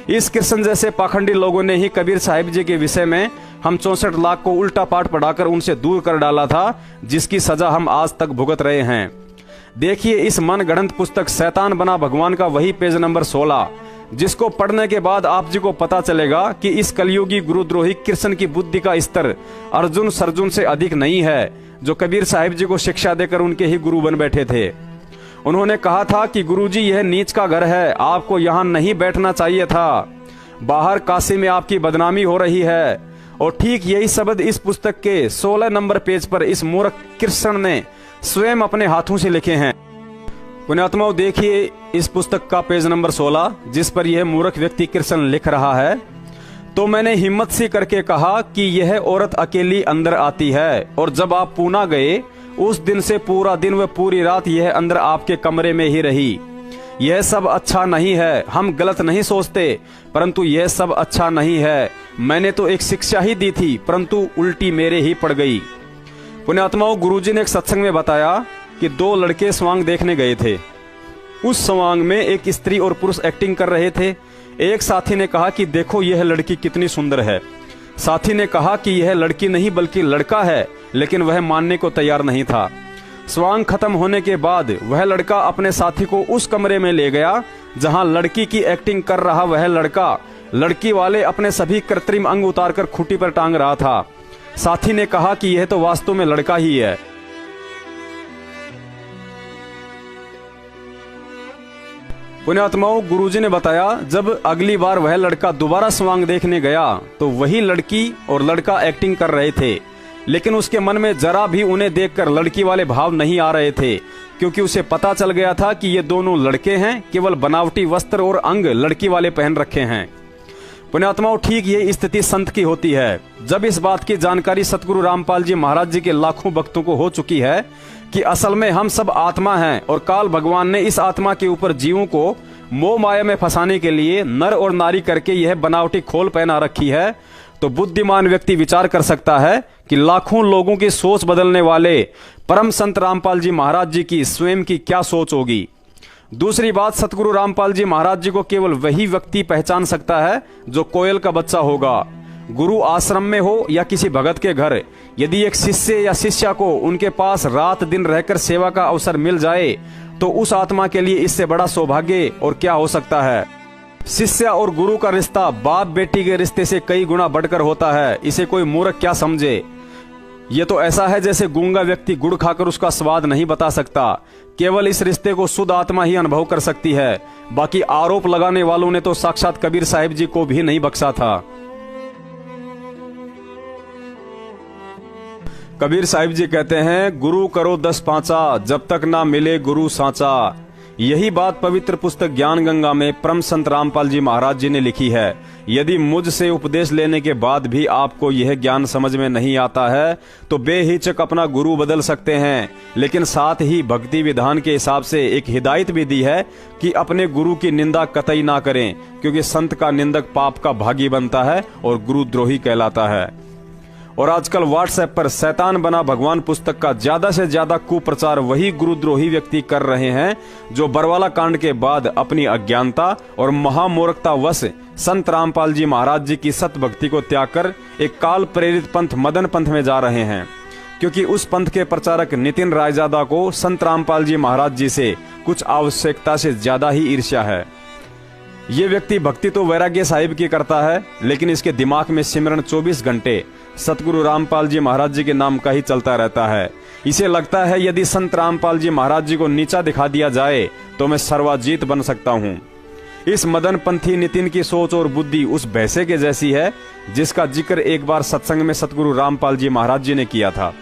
इस कृष्ण जैसे पाखंडी लोगों ने ही कबीर साहिब जी के विषय में हम 64 लाख को उल्टा पाठ पढ़ाकर उनसे दूर कर डाला था, जिसकी सजा हम आज तक भुगत रहे हैं। देखिए इस मन गढ़ंत पुस्तक शैतान बना भगवान का वही पेज नंबर 16, जिसको पढ़ने के बाद आप जी को पता चलेगा कि इस कलयुगी गुरुद्रोही कृष्ण की बुद्धि का स्तर अर्जुन सर्जुन से अधिक नहीं है, जो कबीर साहिब जी को शिक्षा देकर उनके ही गुरु बन बैठे थे। उन्होंने कहा था कि गुरुजी यह नीच का घर है, आपको यहाँ नहीं बैठना चाहिए था, बाहर काशी में आपकी बदनामी हो रही है। और ठीक यही शब्द इस पुस्तक के 16 नंबर पेज पर इस मूर्ख कृष्ण ने स्वयं अपने हाथों से लिखे हैं। पुण्यात्माओं, देखिए इस पुस्तक का पेज नंबर 16, जिस पर यह मूर्ख व्यक्ति कृष्ण लिख रहा है। तो मैंने हिम्मत सी करके कहा कि यह औरत अकेली अंदर आती है, और जब आप पूना गए उस दिन से पूरा दिन व पूरी रात यह अंदर आपके कमरे में ही रही। यह सब अच्छा नहीं है, हम गलत नहीं सोचते, परंतु यह सब अच्छा नहीं है। मैंने तो एक शिक्षा ही दी थी, परंतु उल्टी मेरे ही पड़ गई। पुण्यात्माओं, गुरुजी ने एक सत्संग में बताया कि 2 लड़के स्वांग देखने गए थे। उस स्वांग में एक स्त्री और पुरुष एक्टिंग कर रहे थे। एक साथी ने कहा कि देखो यह लड़की कितनी सुंदर है। साथी ने कहा कि यह लड़की नहीं बल्कि लड़का है, लेकिन वह मानने को तैयार नहीं था। स्वांग खत्म होने के बाद वह लड़का अपने साथी को उस कमरे में ले गया जहां लड़की की एक्टिंग कर रहा वह लड़का लड़की वाले अपने सभी कृत्रिम अंग उतारकर खूंटी पर टांग रहा था। साथी ने कहा कि यह तो वास्तव में लड़का ही है। पुण्यात्माओं, गुरुजी ने बताया जब अगली बार वह लड़का दोबारा स्वांग देखने गया तो वही लड़की और लड़का एक्टिंग कर रहे थे, लेकिन उसके मन में जरा भी उन्हें देखकर लड़की वाले भाव नहीं आ रहे थे, क्योंकि उसे पता चल गया था कि ये दोनों लड़के हैं, केवल बनावटी वस्त्र और अंग लड़की वाले पहन रखे हैं। पुण्यात्माओं, ठीक ये स्थिति संत की होती है। जब इस बात की जानकारी सतगुरु रामपाल जी महाराज जी के लाखों भक्तों को हो चुकी है कि असल में हम सब आत्मा हैं और काल भगवान ने इस आत्मा के ऊपर जीवों को मोह माया में फंसाने के लिए नर और नारी करके यह बनावटी खोल पहना रखी है, तो बुद्धिमान व्यक्ति विचार कर सकता है कि लाखों लोगों की सोच बदलने वाले परम संत रामपाल जी महाराज जी की स्वयं की क्या सोच होगी। दूसरी बात, सतगुरु रामपाल जी महाराज जी को केवल वही व्यक्ति पहचान सकता है जो कोयल का बच्चा होगा। गुरु आश्रम में हो या किसी भगत के घर, यदि एक शिष्य या शिष्या को उनके पास रात दिन रहकर सेवा का अवसर मिल जाए तो उस आत्मा के लिए इससे बड़ा सौभाग्य और क्या हो सकता है। शिष्य और गुरु का रिश्ता बाप बेटी के रिश्ते से कई गुना बढ़कर होता है। इसे कोई मूर्ख क्या समझे। ये तो ऐसा है जैसे गूंगा व्यक्ति गुड़ खाकर उसका स्वाद नहीं बता सकता। केवल इस रिश्ते को शुद्ध आत्मा ही अनुभव कर सकती है। बाकी आरोप लगाने वालों ने तो साक्षात कबीर साहिब जी को भी नहीं बख्शा था। कबीर साहिब जी कहते हैं, गुरु करो 10 पांचा, जब तक ना मिले गुरु सांचा। यही बात पवित्र पुस्तक ज्ञान गंगा में परम संत रामपाल जी महाराज जी ने लिखी है। यदि मुझसे उपदेश लेने के बाद भी आपको यह ज्ञान समझ में नहीं आता है तो बेहिचक अपना गुरु बदल सकते हैं, लेकिन साथ ही भक्ति विधान के हिसाब से एक हिदायत भी दी है कि अपने गुरु की निंदा कतई ना करें, क्योंकि संत का निंदक पाप का भागी बनता है और गुरुद्रोही कहलाता है। और आजकल व्हाट्सएप पर शैतान बना भगवान पुस्तक का ज्यादा से ज्यादा कुप्रचार वही गुरुद्रोही व्यक्ति कर रहे हैं जो बरवाला कांड के बाद अपनी अज्ञानता और महामूर्खता वश संत रामपाल जी महाराज जी की सत भक्ति को त्याग कर एक काल प्रेरित पंथ मदन पंथ में जा रहे हैं, क्योंकि उस पंथ के प्रचारक नितिन रायजादा को संत रामपाल जी महाराज जी से कुछ आवश्यकता से ज्यादा ही ईर्ष्या है। ये व्यक्ति भक्ति तो वैराग्य साहिब की करता है, लेकिन इसके दिमाग में सिमरन 24 घंटे सतगुरु रामपाल जी महाराज जी के नाम का ही चलता रहता है। इसे लगता है यदि संत रामपाल जी महाराज जी को नीचा दिखा दिया जाए तो मैं सर्वाजीत बन सकता हूँ। इस मदन पंथी नितिन की सोच और बुद्धि उस भैंसे के जैसी है जिसका जिक्र एक बार सत्संग में सतगुरु रामपाल जी महाराज जी ने किया था।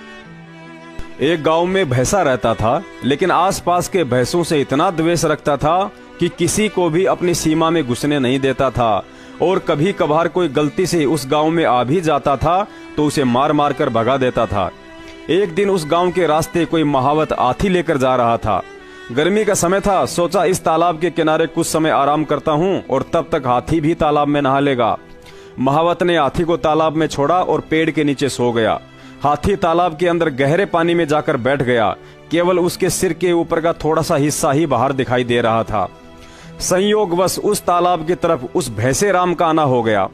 एक गांव में भैंसा रहता था, लेकिन आसपास के भैंसों से इतना द्वेष रखता था कि किसी को भी अपनी सीमा में घुसने नहीं देता था, और कभी कभार कोई गलती से उस गांव में आ भी जाता था तो उसे मार मार कर भगा देता था। एक दिन उस गांव के रास्ते कोई महावत हाथी लेकर जा रहा था। गर्मी का समय था, सोचा इस तालाब के किनारे कुछ समय आराम करता हूँ और तब तक हाथी भी तालाब में नहा लेगा। महावत ने हाथी को तालाब में छोड़ा और पेड़ के नीचे सो गया। हाथी तालाब के अंदर गहरे पानी में जाकर बैठ गया। केवल उसके सिर के ऊपर का थोड़ा सा हिस्सा ही बाहर दिखाई दे रहा था। संयोगवश उस तालाब की तरफ उस भैंसे राम का आना हो गया।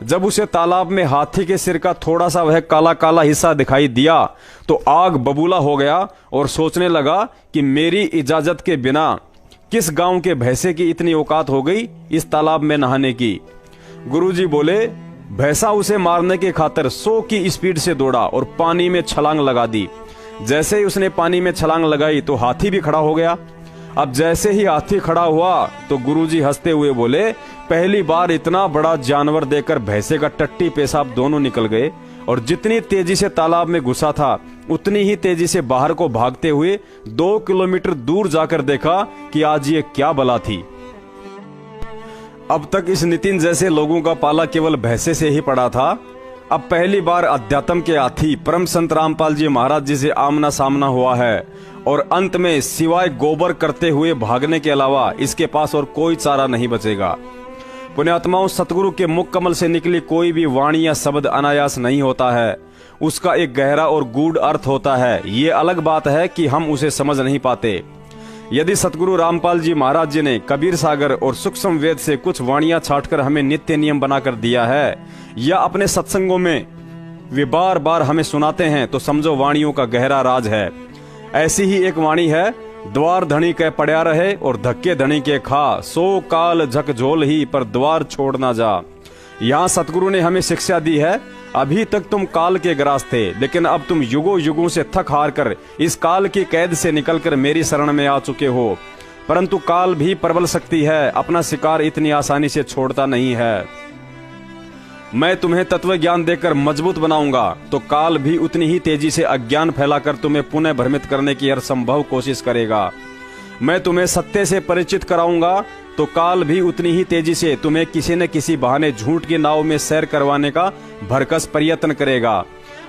जब उसे तालाब में हाथी के सिर का थोड़ा सा वह काला काला हिस्सा दिखाई दिया तो आग बबूला हो गया और सोचने लगा कि मेरी इजाजत के बिना किस गांव के भैंसे की इतनी औकात हो गई इस तालाब में नहाने की। गुरुजी बोले, भैंसा उसे मारने के खातिर 100 की स्पीड से दौड़ा और पानी में छलांग लगा दी। जैसे ही उसने पानी में छलांग लगाई तो हाथी भी खड़ा हो गया। अब जैसे ही हाथी खड़ा हुआ तो गुरुजी हंसते हुए बोले, पहली बार इतना बड़ा जानवर देखकर भैंसे का टट्टी पेशाब दोनों निकल गए, और जितनी तेजी से तालाब में घुसा था उतनी ही तेजी से बाहर को भागते हुए 2 किलोमीटर दूर जाकर देखा कि आज ये क्या बला थी। अब तक इस नितिन जैसे लोगों का पाला केवल भैंसे से ही पड़ा था। अब पहली बार अध्यात्म के हाथी परम संत रामपाल जी महाराज जी से आमना सामना हुआ है, और अंत में सिवाय गोबर करते हुए भागने के अलावा इसके पास और कोई चारा नहीं बचेगा। पुण्यात्माओं, सतगुरु के मुख कमल से निकली कोई भी वाणी या शब्द अनायास नहीं होता है। उसका एक गहरा और गूढ़ अर्थ होता है। ये अलग बात है कि हम उसे समझ नहीं पाते। यदि सतगुरु रामपाल जी महाराज जी ने कबीर सागर और सूक्ष्म वेद से कुछ वाणियां छांटकर हमें नित्य नियम बनाकर दिया है, या अपने सत्संगों में वे बार बार हमें सुनाते हैं, तो समझो वाणियों का गहरा राज है। ऐसी ही एक वाणी है, द्वार धनी के पड़या रहे और धक्के धनी के खा, सो काल झकझोल ही पर द्वार छोड़ ना जा। यहाँ सतगुरु ने हमें शिक्षा दी है, अभी तक तुम काल के ग्रास थे, लेकिन अब तुम युगों युगों से थक हार कर इस काल की कैद से निकलकर मेरी शरण में आ चुके हो। परंतु काल भी प्रबल शक्ति है, अपना शिकार इतनी आसानी से छोड़ता नहीं है। मैं तुम्हें तत्व ज्ञान देकर मजबूत बनाऊंगा तो काल भी उतनी ही तेजी से अज्ञान फैलाकर तुम्हें पुनः भ्रमित करने की हर संभव कोशिश करेगा। मैं तुम्हें सत्य से परिचित कराऊंगा तो काल भी उतनी ही तेजी से तुम्हें किसी न किसी बहाने झूठ की नाव में सैर करवाने का भरकस प्रयत्न करेगा।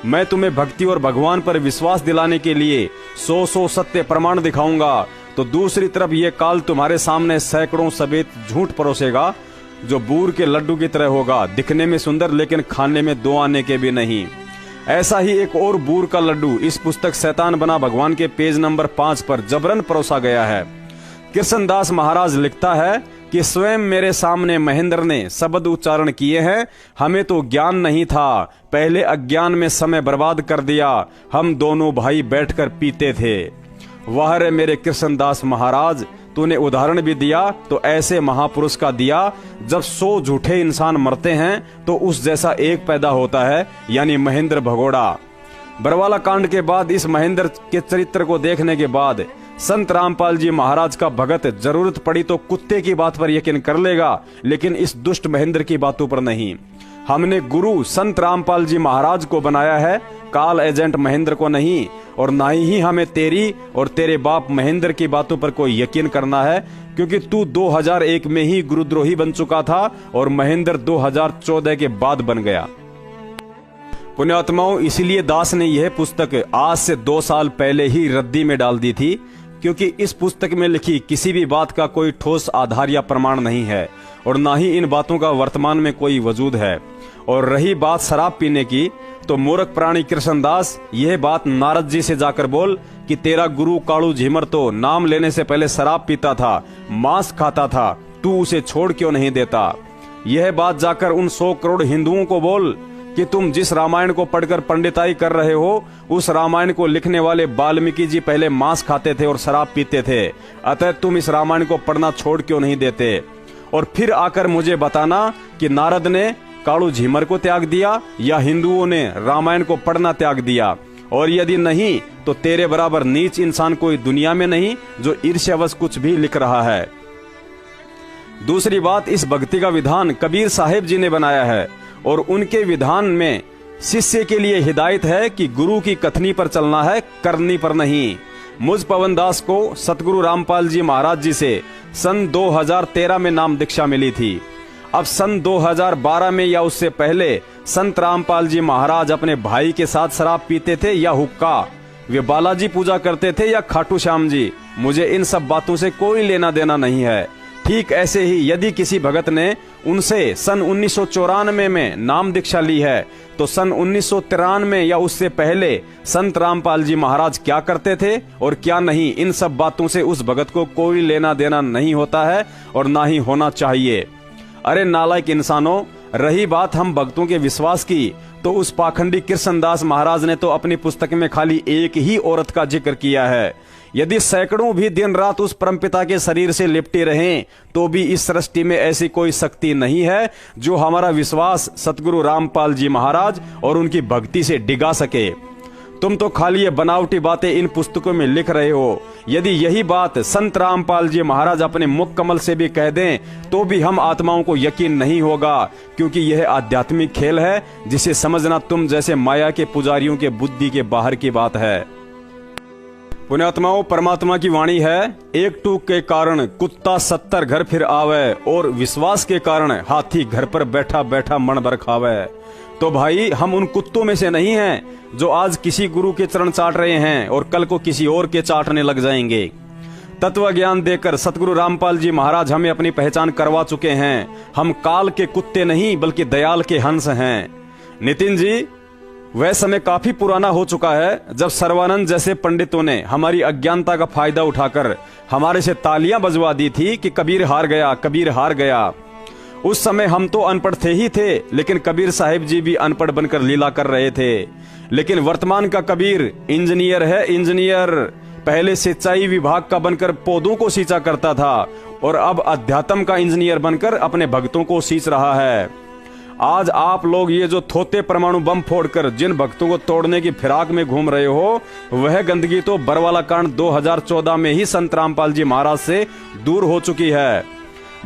मैं तुम्हें भक्ति और भगवान पर विश्वास दिलाने के लिए 100 सत्य प्रमाण दिखाऊंगा तो दूसरी तरफ ये काल तुम्हारे सामने सैकड़ों सफेद झूठ परोसेगा जो बूर के लड्डू की तरह होगा, दिखने में सुंदर लेकिन खाने में 2 आने के भी नहीं। ऐसा ही एक और बूर का लड्डू इस पुस्तक शैतान बना भगवान के पेज नंबर 5 पर जबरन परोसा गया है। कृष्णदास महाराज लिखता है कि स्वयं मेरे सामने महेंद्र ने शब्द उच्चारण किए हैं, हमें तो ज्ञान नहीं था, पहले अज्ञान में समय बर्बाद कर दिया, हम दोनों भाई बैठकर पीते थे। वाह रे मेरे कृष्णदास महाराज, तूने उदाहरण भी दिया तो ऐसे महापुरुष का दिया। जब 100 झूठे इंसान मरते हैं तो उस जैसा एक पैदा होता है, यानी महेंद्र भगोड़ा। बरवाला कांड के बाद इस महेंद्र के चरित्र को देखने के बाद संत रामपाल जी महाराज का भगत जरूरत पड़ी तो कुत्ते की बात पर यकीन कर लेगा, लेकिन इस दुष्ट महेंद्र की बातों पर नहीं। हमने गुरु संत रामपाल जी महाराज को बनाया है, काल एजेंट महेंद्र को नहीं। और ना ही हमें तेरी और तेरे बाप महेंद्र की बातों पर कोई यकीन करना है, क्योंकि तू 2001 में ही गुरुद्रोही बन चुका था और महेंद्र 2014 के बाद बन गया। पुण्यात्माओं, इसीलिए दास ने यह पुस्तक आज से 2 साल पहले ही रद्दी में डाल दी थी, क्योंकि इस पुस्तक में लिखी किसी भी बात का कोई ठोस आधार या प्रमाण नहीं है और ना ही इन बातों का वर्तमान में कोई वजूद है। और रही बात शराब पीने की, तो मूर्ख प्राणी कृष्णदास यह बात नारद जी से जाकर बोल कि तेरा गुरु कालू झिमर तो नाम लेने से पहले शराब पीता था, मांस खाता था, तू उसे छोड़ क्यों नहीं देता। यह बात जाकर उन 100 करोड़ हिंदुओं को बोल कि तुम जिस रामायण को पढ़कर पंडिताई कर रहे हो, उस रामायण को लिखने वाले वाल्मीकि जी पहले मांस खाते थे और शराब पीते थे, अतः तुम इस रामायण को पढ़ना छोड़ क्यों नहीं देते। और फिर आकर मुझे बताना कि नारद ने कालू झिमर को त्याग दिया या हिंदुओं ने रामायण को पढ़ना त्याग दिया। और यदि नहीं तो तेरे बराबर नीच इंसान कोई दुनिया में नहीं जो ईर्ष्यावश कुछ भी लिख रहा है। दूसरी बात, इस भक्ति का विधान कबीर साहिब जी ने बनाया है और उनके विधान में शिष्य के लिए हिदायत है कि गुरु की कथनी पर चलना है, करनी पर नहीं। मुझ पवनदास को सतगुरु रामपाल जी महाराज जी से सन 2013 में नाम दीक्षा मिली थी। अब सन 2012 में या उससे पहले संत रामपाल जी महाराज अपने भाई के साथ शराब पीते थे या हुक्का, वे बालाजी पूजा करते थे या खाटू श्याम जी, मुझे इन सब बातों से कोई लेना देना नहीं है। ठीक ऐसे ही यदि किसी भगत ने उनसे सन 1994 में नाम दीक्षा ली है तो सन 1993 या उससे पहले संत रामपाल जी महाराज क्या करते थे और क्या नहीं, इन सब बातों से उस भगत को कोई लेना देना नहीं होता है और ना ही होना चाहिए। अरे नालायक इंसानों, रही बात हम भक्तों के विश्वास की, तो उस पाखंडी कृष्णदास महाराज ने तो अपनी पुस्तक में खाली एक ही औरत का जिक्र किया है। यदि सैकड़ों भी दिन रात उस परमपिता के शरीर से लिपटे रहें तो भी इस सृष्टि में ऐसी कोई शक्ति नहीं है जो हमारा विश्वास सतगुरु रामपाल जी महाराज और उनकी भक्ति से डिगा सके। तुम तो खाली ये बनावटी बातें इन पुस्तकों में लिख रहे हो। यदि यही बात संत रामपाल जी महाराज अपने मुख कमल से भी कह दें तो भी हम आत्माओं को यकीन नहीं होगा, क्योंकि यह आध्यात्मिक खेल है जिसे समझना तुम जैसे माया के पुजारियों के बुद्धि के बाहर की बात है। पुण्यात्माओं, परमात्मा की वाणी है, एक टूक के कारण कुत्ता 70 घर फिर आवे और विश्वास के कारण हाथी घर पर बैठा बैठा मन भर खावे। तो भाई, हम उन कुत्तों में से नहीं हैं जो आज किसी गुरु के चरण चाट रहे हैं और कल को किसी और के चाटने लग जाएंगे। तत्व ज्ञान देकर सतगुरु रामपाल जी महाराज हमें अपनी पहचान करवा चुके हैं। हम काल के कुत्ते नहीं बल्कि दयाल के हंस हैं। नितिन जी, वह समय काफी पुराना हो चुका है जब सर्वानंद जैसे पंडितों ने हमारी अज्ञानता का फायदा उठाकर हमारे से तालियां बजवा दी थी कि कबीर हार गया, कबीर हार गया। उस समय हम तो अनपढ़ थे ही थे, लेकिन कबीर साहिब जी भी अनपढ़ बनकर लीला कर रहे थे। लेकिन वर्तमान का कबीर इंजीनियर है, इंजीनियर। पहले सिंचाई विभाग का बनकर पौधों को सींचा करता था और अब अध्यात्म का इंजीनियर बनकर अपने भक्तों को सींच रहा है। आज आप लोग ये जो थोते परमाणु बम फोड़कर जिन भक्तों को तोड़ने की फिराक में घूम रहे हो, वह गंदगी तो बरवाला कांड 2014 में ही संत रामपाल जी महाराज से दूर हो चुकी है।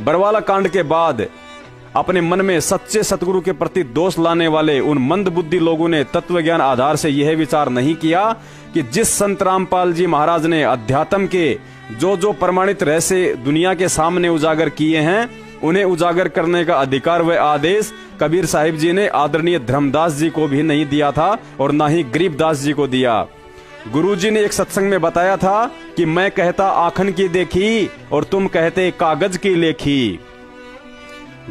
बरवाला कांड के बाद अपने मन में सच्चे सतगुरु के प्रति दोष लाने वाले उन मंदबुद्धि लोगों ने तत्व ज्ञान आधार से यह विचार नहीं किया कि जिस संत रामपाल जी महाराज ने अध्यात्म के जो प्रमाणित रहस्य दुनिया के सामने उजागर किए हैं, उन्हें उजागर करने का अधिकार व आदेश कबीर साहिब जी ने आदरणीय धर्मदास जी को भी नहीं दिया था और ना ही गरीबदास जी को दिया। गुरुजी ने एक सत्संग में बताया था कि मैं कहता आखन की देखी और तुम कहते कागज की लेखी।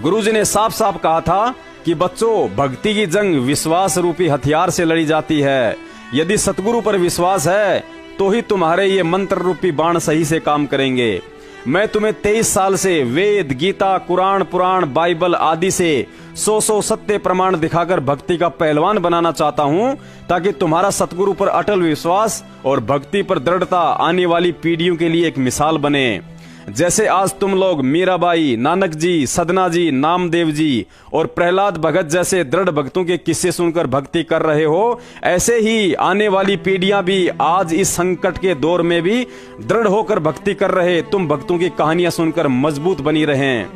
गुरुजी ने साफ साफ कहा था कि बच्चों, भक्ति की जंग विश्वास रूपी हथियार से लड़ी जाती है। यदि सतगुरु पर विश्वास है तो ही तुम्हारे ये मंत्र रूपी बाण सही से काम करेंगे। मैं तुम्हें 23 साल से वेद, गीता, कुरान, पुराण, बाइबल आदि से 100 सत्य प्रमाण दिखाकर भक्ति का पहलवान बनाना चाहता हूँ, ताकि तुम्हारा सतगुरु पर अटल विश्वास और भक्ति पर दृढ़ता आने वाली पीढ़ियों के लिए एक मिसाल बने। जैसे आज तुम लोग मीराबाई, नानक जी, सदना जी, नामदेव जी और प्रहलाद भगत जैसे दृढ़ भक्तों के किस्से सुनकर भक्ति कर रहे हो, ऐसे ही आने वाली पीढ़ियां भी आज इस संकट के दौर में भी दृढ़ होकर भक्ति कर रहे तुम भक्तों की कहानियां सुनकर मजबूत बनी रहें।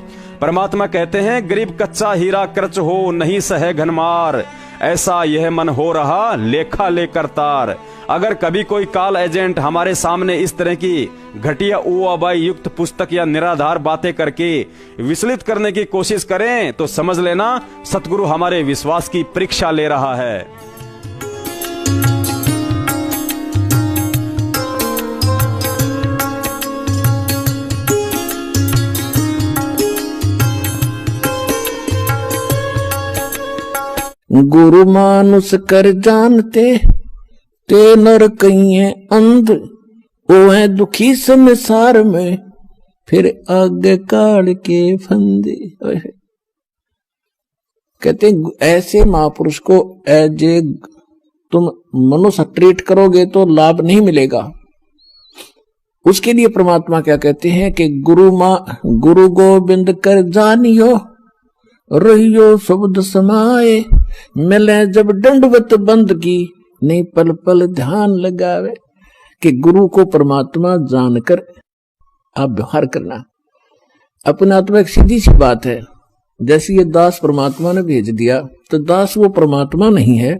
परमात्मा कहते हैं, गरीब कच्चा हीरा कर्च हो नहीं सहे घनमार, ऐसा यह मन हो रहा लेखा ले करतार। अगर कभी कोई कॉल एजेंट हमारे सामने इस तरह की घटिया उआबाई युक्त पुस्तक या निराधार बातें करके विचलित करने की कोशिश करें तो समझ लेना सतगुरु हमारे विश्वास की परीक्षा ले रहा है। गुरु मानुष कर जानते ते नर कहिए अंध, ओ है दुखी संसार में फिर आगे काढ़ के फंदे। कहते ऐसे महापुरुष को एज ए तुम मनुष्य ट्रीट करोगे तो लाभ नहीं मिलेगा। उसके लिए परमात्मा क्या कहते हैं कि गुरु गोविंद कर जानियो रहियो शब्द समाए, मिले जब दंडवत बंद की नहीं पल पल ध्यान लगावे। कि गुरु को परमात्मा जानकर आप व्यवहार करना। अपना तो एक सीधी सी बात है, जैसे ये दास परमात्मा ने भेज दिया तो दास वो परमात्मा नहीं है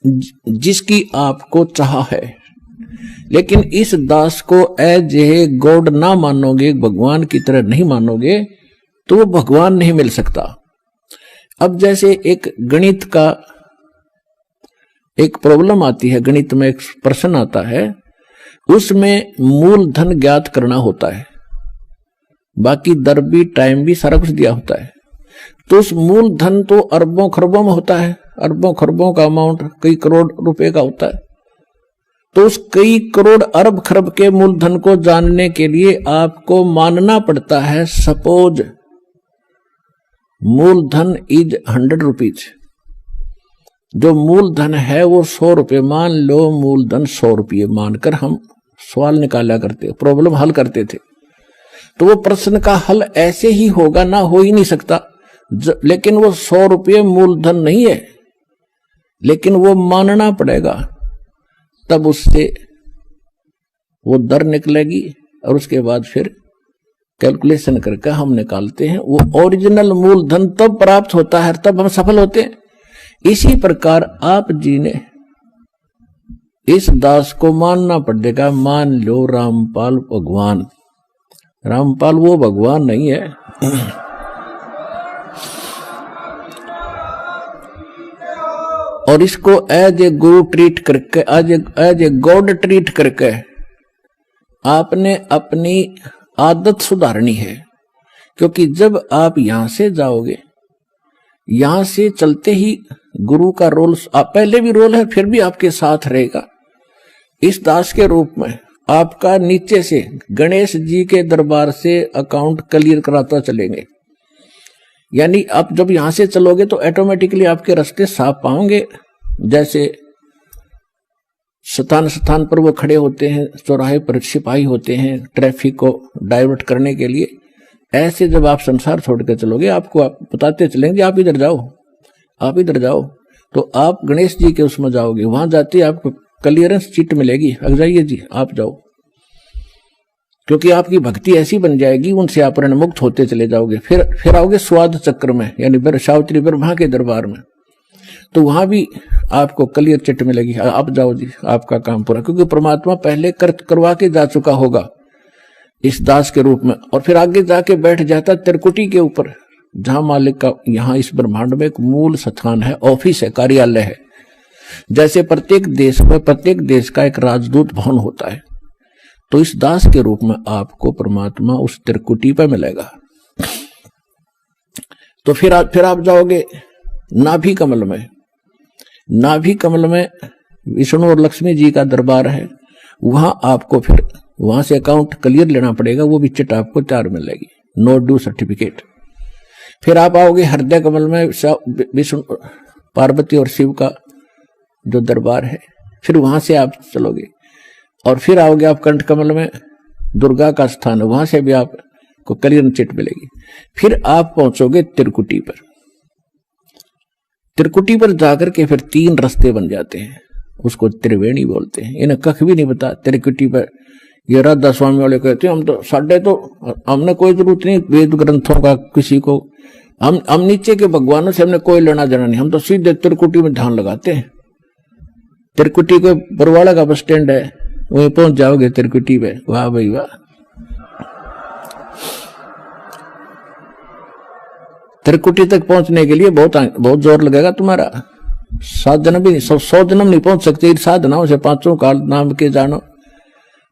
जिसकी आपको चाह है, लेकिन इस दास को एज ए गॉड ना मानोगे, भगवान की तरह नहीं मानोगे तो वो भगवान नहीं मिल सकता। अब जैसे एक गणित का एक प्रॉब्लम आती है, गणित में एक प्रश्न आता है, उसमें मूलधन ज्ञात करना होता है, बाकी दर भी टाइम भी सारा कुछ दिया होता है। तो उस मूलधन तो अरबों खरबों में होता है, अरबों खरबों का अमाउंट कई करोड़ रुपए का होता है। तो उस कई करोड़ अरब खरब के मूलधन को जानने के लिए आपको मानना पड़ता है सपोज मूलधन इज 100 रुपीज। जो मूलधन है वो 100 रुपये, मान लो मूलधन 100 रुपये मानकर हम सवाल निकाला करते, प्रॉब्लम हल करते थे। तो वो प्रश्न का हल ऐसे ही होगा ना, हो ही नहीं सकता। लेकिन वो 100 रुपये मूलधन नहीं है, लेकिन वो मानना पड़ेगा, तब उससे वो दर निकलेगी और उसके बाद फिर कैलकुलेशन करके हम निकालते हैं। वो ओरिजिनल मूलधन तब प्राप्त होता है, तब हम सफल होते हैं। इसी प्रकार आप जी ने इस दास को मानना पड़ेगा। मान लो रामपाल भगवान, रामपाल वो भगवान नहीं है। और इसको एज ए गुरु ट्रीट करके, एज ए गॉड ट्रीट करके आपने अपनी आदत सुधारनी है। क्योंकि जब आप यहां से जाओगे, यहां से चलते ही गुरु का रोल, पहले भी रोल है, फिर भी आपके साथ रहेगा इस दास के रूप में। आपका नीचे से गणेश जी के दरबार से अकाउंट क्लियर कराता चलेंगे। यानी आप जब यहां से चलोगे तो ऑटोमेटिकली आपके रास्ते साफ पाओगे। जैसे स्थान स्थान पर वो खड़े होते हैं, चौराहे पर सिपाही होते हैं ट्रैफिक को डाइवर्ट करने के लिए, ऐसे जब आप संसार छोड़ कर चलोगे आपको आप बताते चलेंगे आप इधर जाओ, आप इधर जाओ, तो आप गणेश जी के उसमें जाओगे, वहां जाते आपको क्लियरेंस चिट मिलेगी, अग जाइए जी आप जाओ, क्योंकि आपकी भक्ति ऐसी बन जाएगी, उनसे आप ऋणमुक्त होते चले जाओगे। फिर आओगे स्वाद चक्र में, यानी सावित्री ब्रह्मा के दरबार में, तो वहां भी आपको क्लियर चिट मिलेगी, आप जाओ जी आपका काम पूरा, क्योंकि परमात्मा पहले करवा के जा चुका होगा इस दास के रूप में, और फिर आगे जाके बैठ जाता त्रिकुटी के ऊपर, जहां मालिक का यहाँ इस ब्रह्मांड में एक मूल स्थान है, ऑफिस है, कार्यालय है। जैसे प्रत्येक देश में प्रत्येक देश का एक राजदूत भवन होता है, तो इस दास के रूप में आपको परमात्मा उस त्रिकुटी पर मिलेगा। तो फिर आप जाओगे नाभि कमल में, नाभि कमल में विष्णु और लक्ष्मी जी का दरबार है, वहां आपको फिर वहां से अकाउंट क्लियर लेना पड़ेगा, वो भी चिट आपको तैयार मिलेगी, नो ड्यू सर्टिफिकेट। फिर आप आओगे हृदय कमल में, विष्णु पार्वती और शिव का जो दरबार है, फिर वहां से आप चलोगे, और फिर आओगे आप कंठ कमल में, दुर्गा का स्थान है, वहां से भी आपको क्लियर चिट मिलेगी। फिर आप पहुंचोगे त्रिकुटी पर, त्रिकुटी पर जाकर के फिर 3 रास्ते बन जाते हैं, उसको त्रिवेणी बोलते हैं। इन्हें कख भी नहीं पता त्रिकुटी पर, ये राधा स्वामी वाले कहते हैं हम तो हमने कोई जरूरत नहीं वेद ग्रंथों का, किसी को हम नीचे के भगवानों से हमने कोई लेना देना नहीं, हम तो सीधे त्रिकुटी में ध्यान लगाते हैं। त्रिकुटी को बरवाड़ा का बस स्टैंड है, वहीं पहुंच जाओगे त्रिकुटी पे, वाह भाई वाह। त्रिकुटी तक पहुंचने के लिए बहुत जोर लगेगा तुम्हारा, 7 जन्म भी नहीं, 100 जन्म नहीं पहुंच सकते। साधनाओं से 5 काल नाम के जानो,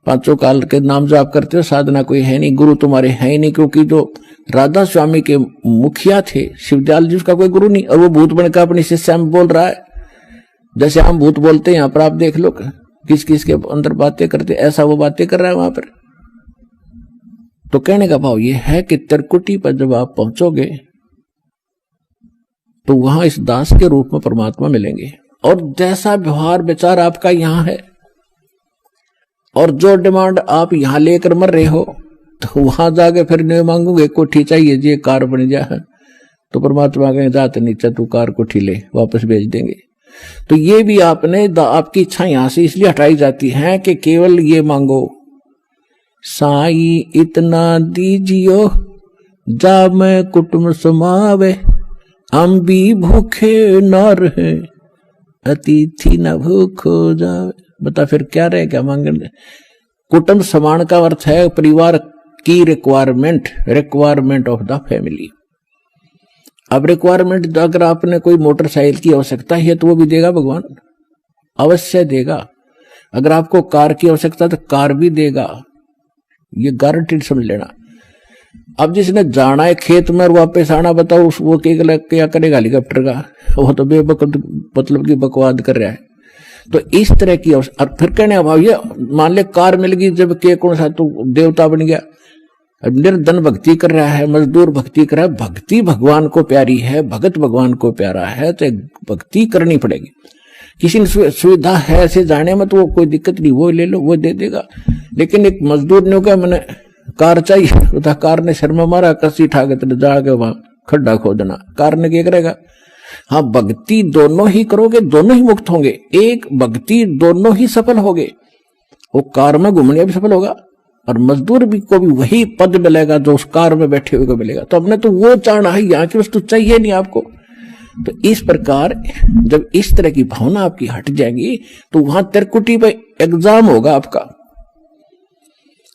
5 काल के नाम जो आप करते हो, साधना कोई है नहीं, गुरु तुम्हारे है ही नहीं, क्योंकि जो राधा स्वामी के मुखिया थे शिवदयाल जी, उसका कोई गुरु नहीं, और वो भूत बनकर अपनी शिष्या में बोल रहा है, जैसे हम भूत बोलते हैं। यहाँ पर आप देख लो किस किस के अंदर बातें करते, ऐसा वो बातें कर रहा है वहां पर। तो कहने का भाव ये है कि त्रिकुटी पर जब आप पहुंचोगे तो वहां इस दास के रूप में परमात्मा मिलेंगे, और जैसा व्यवहार विचार आपका यहां है और जो डिमांड आप यहां लेकर मर रहे हो, तो वहां जाके फिर नहीं मांगोगे कोठी चाहिए जी, कार बन जाए, तो परमात्मा कहेंगे जाते नीचे तू कार कोठी ले, वापस भेज देंगे। तो ये भी आपकी इच्छा यहां से इसलिए हटाई जाती है कि केवल ये मांगो, साई इतना दीजियो जा मैं कुटुंब समावे, हम भी भूखे न रहे अतिथि न भूखो जावे। बता फिर क्या रहे, क्या मांगने। कुटुंब समान का अर्थ है परिवार की रिक्वायरमेंट ऑफ द फैमिली। अब रिक्वायरमेंट अगर आपने कोई मोटरसाइकिल की आवश्यकता है तो वो भी देगा भगवान, अवश्य देगा। अगर आपको कार की आवश्यकता तो कार भी देगा, ये गारंटीड समझ लेना। अब जिसने जाना है खेत में और वापस आना, बताओ वो क्या करेगा हेलीकॉप्टर का, वो तो मतलब की बकवाद कर रहा है। तो इस तरह की और फिर कहने अभाव ये मान ले कार मिल गई, जब के कौन सा तो देवता बन गया, निर्धन भक्ति कर रहा है, मजदूर भक्ति कर रहा है। भक्ति भगवान को प्यारी है, भगत भगवान को प्यारा है, तो भक्ति करनी पड़ेगी। किसी ने सुविधा है ऐसे जाने में तो वो कोई दिक्कत नहीं, वो ले लो, वो दे देगा। लेकिन एक मजदूर ने कहा मैंने कार चाहिए, तो कार ने शर्मा मारा, कसी ठाकत जाके वहां खड्डा खोदना, कार ने क्या करेगा। हाँ, भक्ति दोनों ही करोगे, दोनों ही मुक्त होंगे। एक भक्ति दोनों ही सफल होगे, वो कार में घूमने भी सफल होगा और मजदूर भी को भी वही पद मिलेगा जो उस कार में बैठे हुए को मिलेगा। तो हमने तो वो चाहना है, यहाँ की वस्तु चाहिए नहीं आपको। तो इस प्रकार जब इस तरह की भावना आपकी हट जाएगी तो वहां त्रिकुटी पे एग्जाम होगा आपका।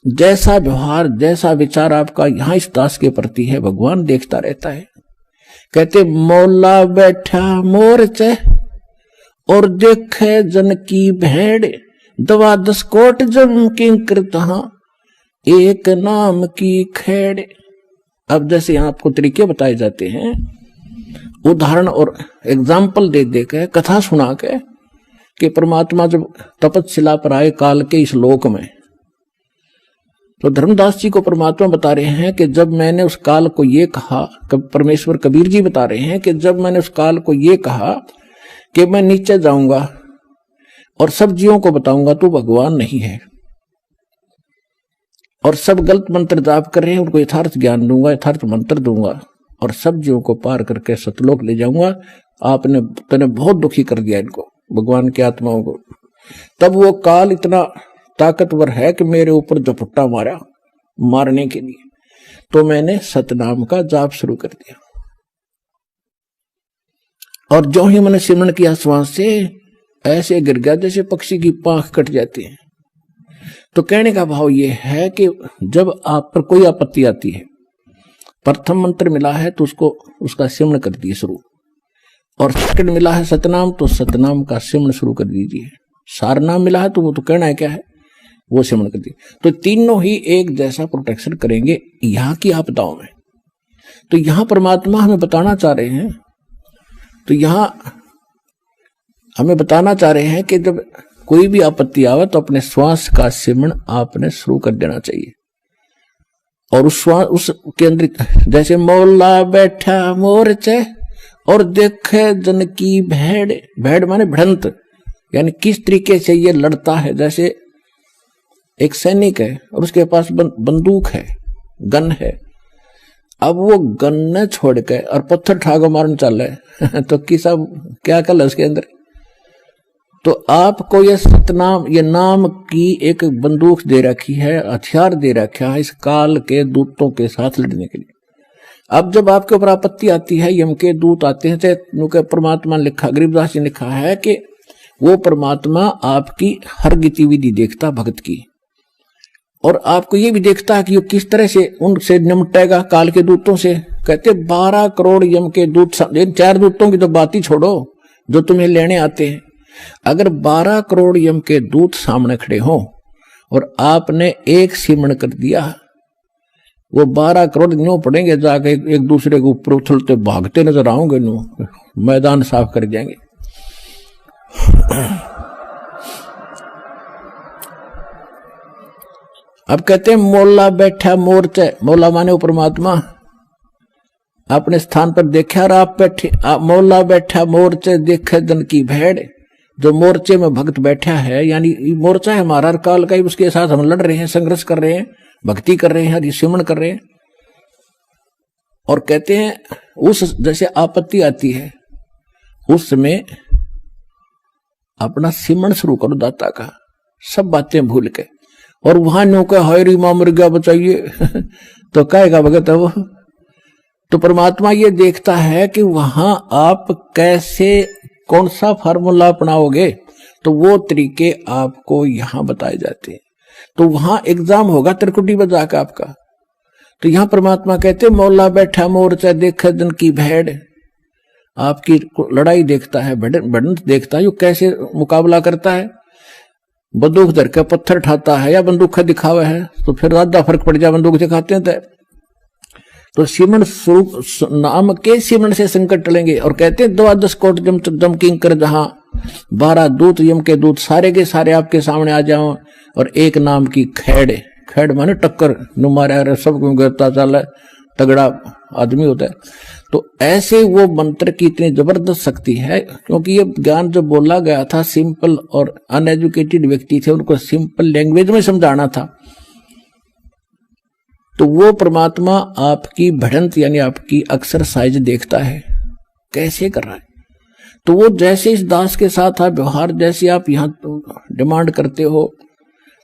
जैसा व्यवहार जैसा विचार आपका यहाँ इस दास के प्रति है, भगवान देखता रहता है। कहते मौला बैठा मोर्चे और देखे जन की भेड़, दवा 10 कोट जम किंकर तहां एक नाम की खेड़। अब जैसे यहाँ आपको तरीके बताए जाते हैं, उदाहरण और एग्जाम्पल दे दे के, कथा सुना के, कि परमात्मा जब तपस्या पर आए काल के इस लोक में, तो धर्मदास जी को परमात्मा बता रहे हैं कि जब मैंने उस काल को ये कहा, परमेश्वर कबीर जी बता रहे हैं कि जब मैंने उस काल को ये कहा कि मैं नीचे जाऊंगा और सब जीवों को बताऊंगा तो भगवान नहीं है, और सब गलत मंत्र जाप कर रहे हैं, उनको यथार्थ ज्ञान दूंगा, यथार्थ मंत्र दूंगा और सब जीवों को पार करके सतलोक ले जाऊंगा, तूने बहुत दुखी कर दिया इनको, भगवान की आत्माओं को। तब वो काल इतना ताकतवर है कि मेरे ऊपर झपट्टा मारा मारने के लिए, तो मैंने सतनाम का जाप शुरू कर दिया। और जो ही मैंने सिमरण किया श्वास से, ऐसे गिर गया जैसे पक्षी की पांख कट जाती है। तो कहने का भाव ये है कि जब आप पर कोई आपत्ति आती है, प्रथम मंत्र मिला है तो उसका सिमरण कर दिए शुरू, और सेकंड मिला है सतनाम तो सतनाम का सिमरण शुरू कर दीजिए। सार नाम मिला है तो वो तो कहना है क्या है, वो सिमरण कर दीजिए। तो तीनों ही एक जैसा प्रोटेक्शन करेंगे यहाँ की आपदाओं में। तो यहाँ परमात्मा हमें बताना चाह रहे हैं, तो यहाँ हमें बताना चाह रहे हैं कि जब कोई भी आपत्ति आवे तो अपने श्वास का सिमरण आपने शुरू कर देना चाहिए। और उस श्वास उसके अंदर जैसे मौला बैठा मोर्चे और देखे जन की भेड़, भेड़ माने भिड़ंत, यानी किस तरीके से ये लड़ता है। जैसे एक सैनिक है और उसके पास बंदूक है, गन है, अब वो गन न छोड़ के और पत्थर ठाको मारने चल रहे तो किसा क्या कल है उसके अंदर। तो आपको ये सतनाम, ये नाम की एक बंदूक दे रखी है, हथियार दे रखा है इस काल के दूतों के साथ लड़ने के लिए। अब जब आपके ऊपर आपत्ति आती है, यम के दूत आते हैं, तो परमात्मा ने लिखा, गरीबदास जी ने लिखा है कि वो परमात्मा आपकी हर गतिविधि देखता भक्त की, और आपको ये भी देखता है कि ये किस तरह से उनसे निपटेगा काल के दूतों से। कहते 12 करोड़ यम के दूत, 4 दूतों की तो बात ही छोड़ो जो तुम्हें लेने आते हैं। अगर 12 करोड़ यम के दूत सामने खड़े हों और आपने एक सिमरण कर दिया, वो 12 करोड़ न्यू पड़ेंगे, जाके एक दूसरे के ऊपर उछलते भागते नजर आओगे, न्यू मैदान साफ कर जाएंगे। अब कहते हैं मौला बैठा मोर्चे, मौला माने वो परमात्मा अपने स्थान पर देखा, और आप बैठे, मौला बैठा मोर्चे देखे जन की भेड़। जो मोर्चे में भक्त बैठा है, यानी मोर्चा है हमारा काल का ही, उसके साथ हम लड़ रहे हैं, संघर्ष कर रहे हैं, भक्ति कर रहे हैं, सिमरण कर रहे हैं। और कहते हैं उस जैसे आपत्ति आती है उस समय अपना सिमरण शुरू करो दाता का, सब बातें भूल के। और वहां नो का हरी मां मर गया बचाइए तो कहेगा भगत है वो। तो परमात्मा ये देखता है कि वहां आप कैसे, कौन सा फार्मूला अपनाओगे, तो वो तरीके आपको यहां बताए जाते हैं। तो वहां एग्जाम होगा त्रिकुटी बजा का आपका। तो यहां परमात्मा कहते मौला बैठा मोर्चा देखे जन की भेड़, आपकी लड़ाई देखता है, भिड़ंत देखता है, यो कैसे मुकाबला करता है। बंदूक धर के पत्थर ठाता है या बंदूक दिखावा है, तो फिर ज्यादा फर्क पड़ जाए, बंदूक दिखाते हैं। तो सिमरण स्वरूप नाम के सिमरण से संकट टलेंगे। और कहते हैं 12 कोट जम किंकर जहां, 12 दूत यम के दूत सारे के सारे आपके सामने आ जाओ, और एक नाम की खैड़, खैड़ माने टक्कर नुमारा, सब गिरता चल तगड़ा आदमी होता है। तो ऐसे वो मंत्र की इतनी जबरदस्त शक्ति है, क्योंकि ये ज्ञान जो बोला गया था सिंपल और अनएजुकेटेड व्यक्ति थे, उनको सिंपल लैंग्वेज में समझाना था। तो वो परमात्मा आपकी भिड़ंत यानी आपकी एक्सरसाइज देखता है कैसे कर रहा है। तो वो जैसे इस दास के साथ आप व्यवहार, जैसे आप यहाँ डिमांड करते हो,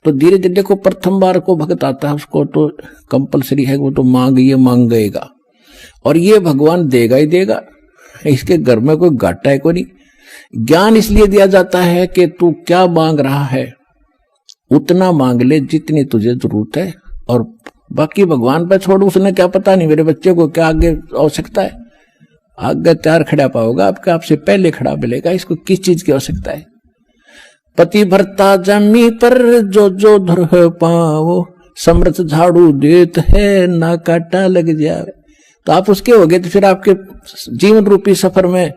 तो धीरे धीरे देखो प्रथम बार को भक्त आता है उसको तो कंपलसरी है, वो तो मांग गएगा, और ये भगवान देगा ही देगा, इसके घर में कोई घाटा है कोई नहीं। ज्ञान इसलिए दिया जाता है कि तू क्या मांग रहा है उतना मांग ले जितनी तुझे जरूरत है, और बाकी भगवान पर छोड़, उसने क्या पता नहीं मेरे बच्चे को क्या आगे आवश्यकता है, आगे तैयार खड़ा पाओगा आपके आपसे पहले खड़ा मिलेगा, इसको किस चीज की आवश्यकता है। पति भरता जमी पर जो धर पाओ, समर्थ झाड़ू देत है ना काटा लग जाए। तो आप उसके हो गए, तो फिर आपके जीवन रूपी सफर में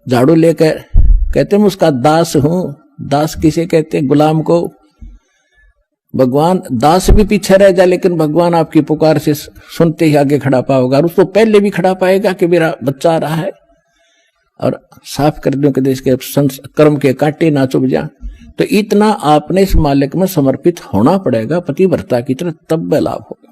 झाड़ू लेकर, कहते मैं उसका दास हूं। दास किसे कहते हैं? गुलाम को। भगवान दास भी पीछे रह जाए, लेकिन भगवान आपकी पुकार से सुनते ही आगे खड़ा पाओगा, और उसको पहले भी खड़ा पाएगा कि मेरा बच्चा आ रहा है, और साफ कर दूं कि इसके कर्म के कांटे ना चुभ जा। तो इतना आपने इस मालिक में समर्पित होना पड़ेगा पतिव्रता की तरह, तब लाभ होगा।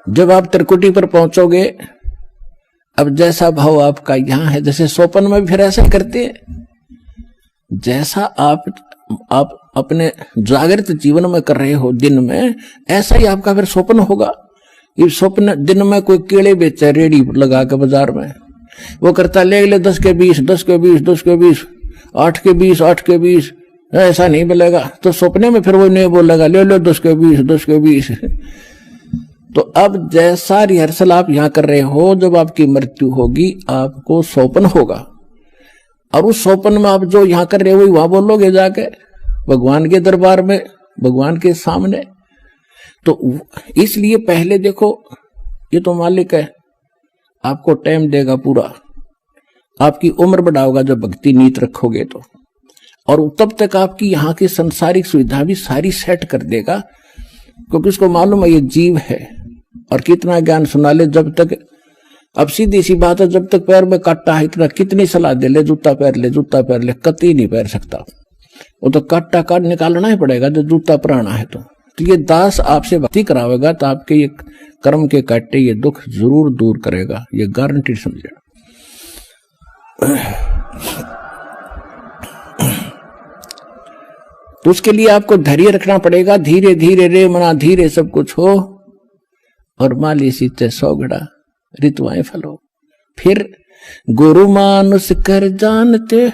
जब आप त्रिकुटी पर पहुंचोगे, अब जैसा भाव आपका यहां है, जैसे सोपन में भी फिर ऐसा ही करते हैं, जैसा आप अपने जागृत जीवन में कर रहे हो दिन में, ऐसा ही आपका फिर स्वप्न होगा। ये स्वप्न दिन में कोई केले बेचे रेडी लगा के बाजार में, वो करता ले 10 के 20, 10 के 20, 10 के 20, 8 के 20, 8 के 20, ऐसा नहीं मिलेगा। तो सपने में फिर वो नहीं बोलेगा ले 10 के 20, 10 के 20। तो अब जैसा रिहर्सल आप यहां कर रहे हो, जब आपकी मृत्यु होगी आपको स्वप्न होगा, और उस स्वप्न में आप जो यहां कर रहे हो वही वहां बोलोगे जाके भगवान के दरबार में, भगवान के सामने। तो इसलिए पहले देखो, ये तो मालिक है, आपको टाइम देगा पूरा, आपकी उम्र बढ़ाओगा जब भक्ति नीत रखोगे तो, और तब तक आपकी यहाँ की संसारिक सुविधा भी सारी सेट कर देगा, क्योंकि उसको मालूम है ये जीव है। और कितना ज्ञान सुना ले, जब तक, अब सीधी सी बात है, जब तक पैर में काटा है इतना कितनी सलाह दे ले जूता पहन ले, जूता पहन ले, कतई नहीं पहन सकता, वो तो काटा काट निकालना ही पड़ेगा जब जूता पुराना है। तो ये दास आपसे भक्ति करावेगा तो आपके ये कर्म के काटे ये दुख जरूर दूर करेगा, ये गारंटी समझे। तो उसके लिए आपको धैर्य रखना पड़ेगा, धीरे धीरे रे मना धीरे सब कुछ हो, और माली सीते सौगड़ा ऋतुआएं फलो। फिर गुरु मानुष कर जानते,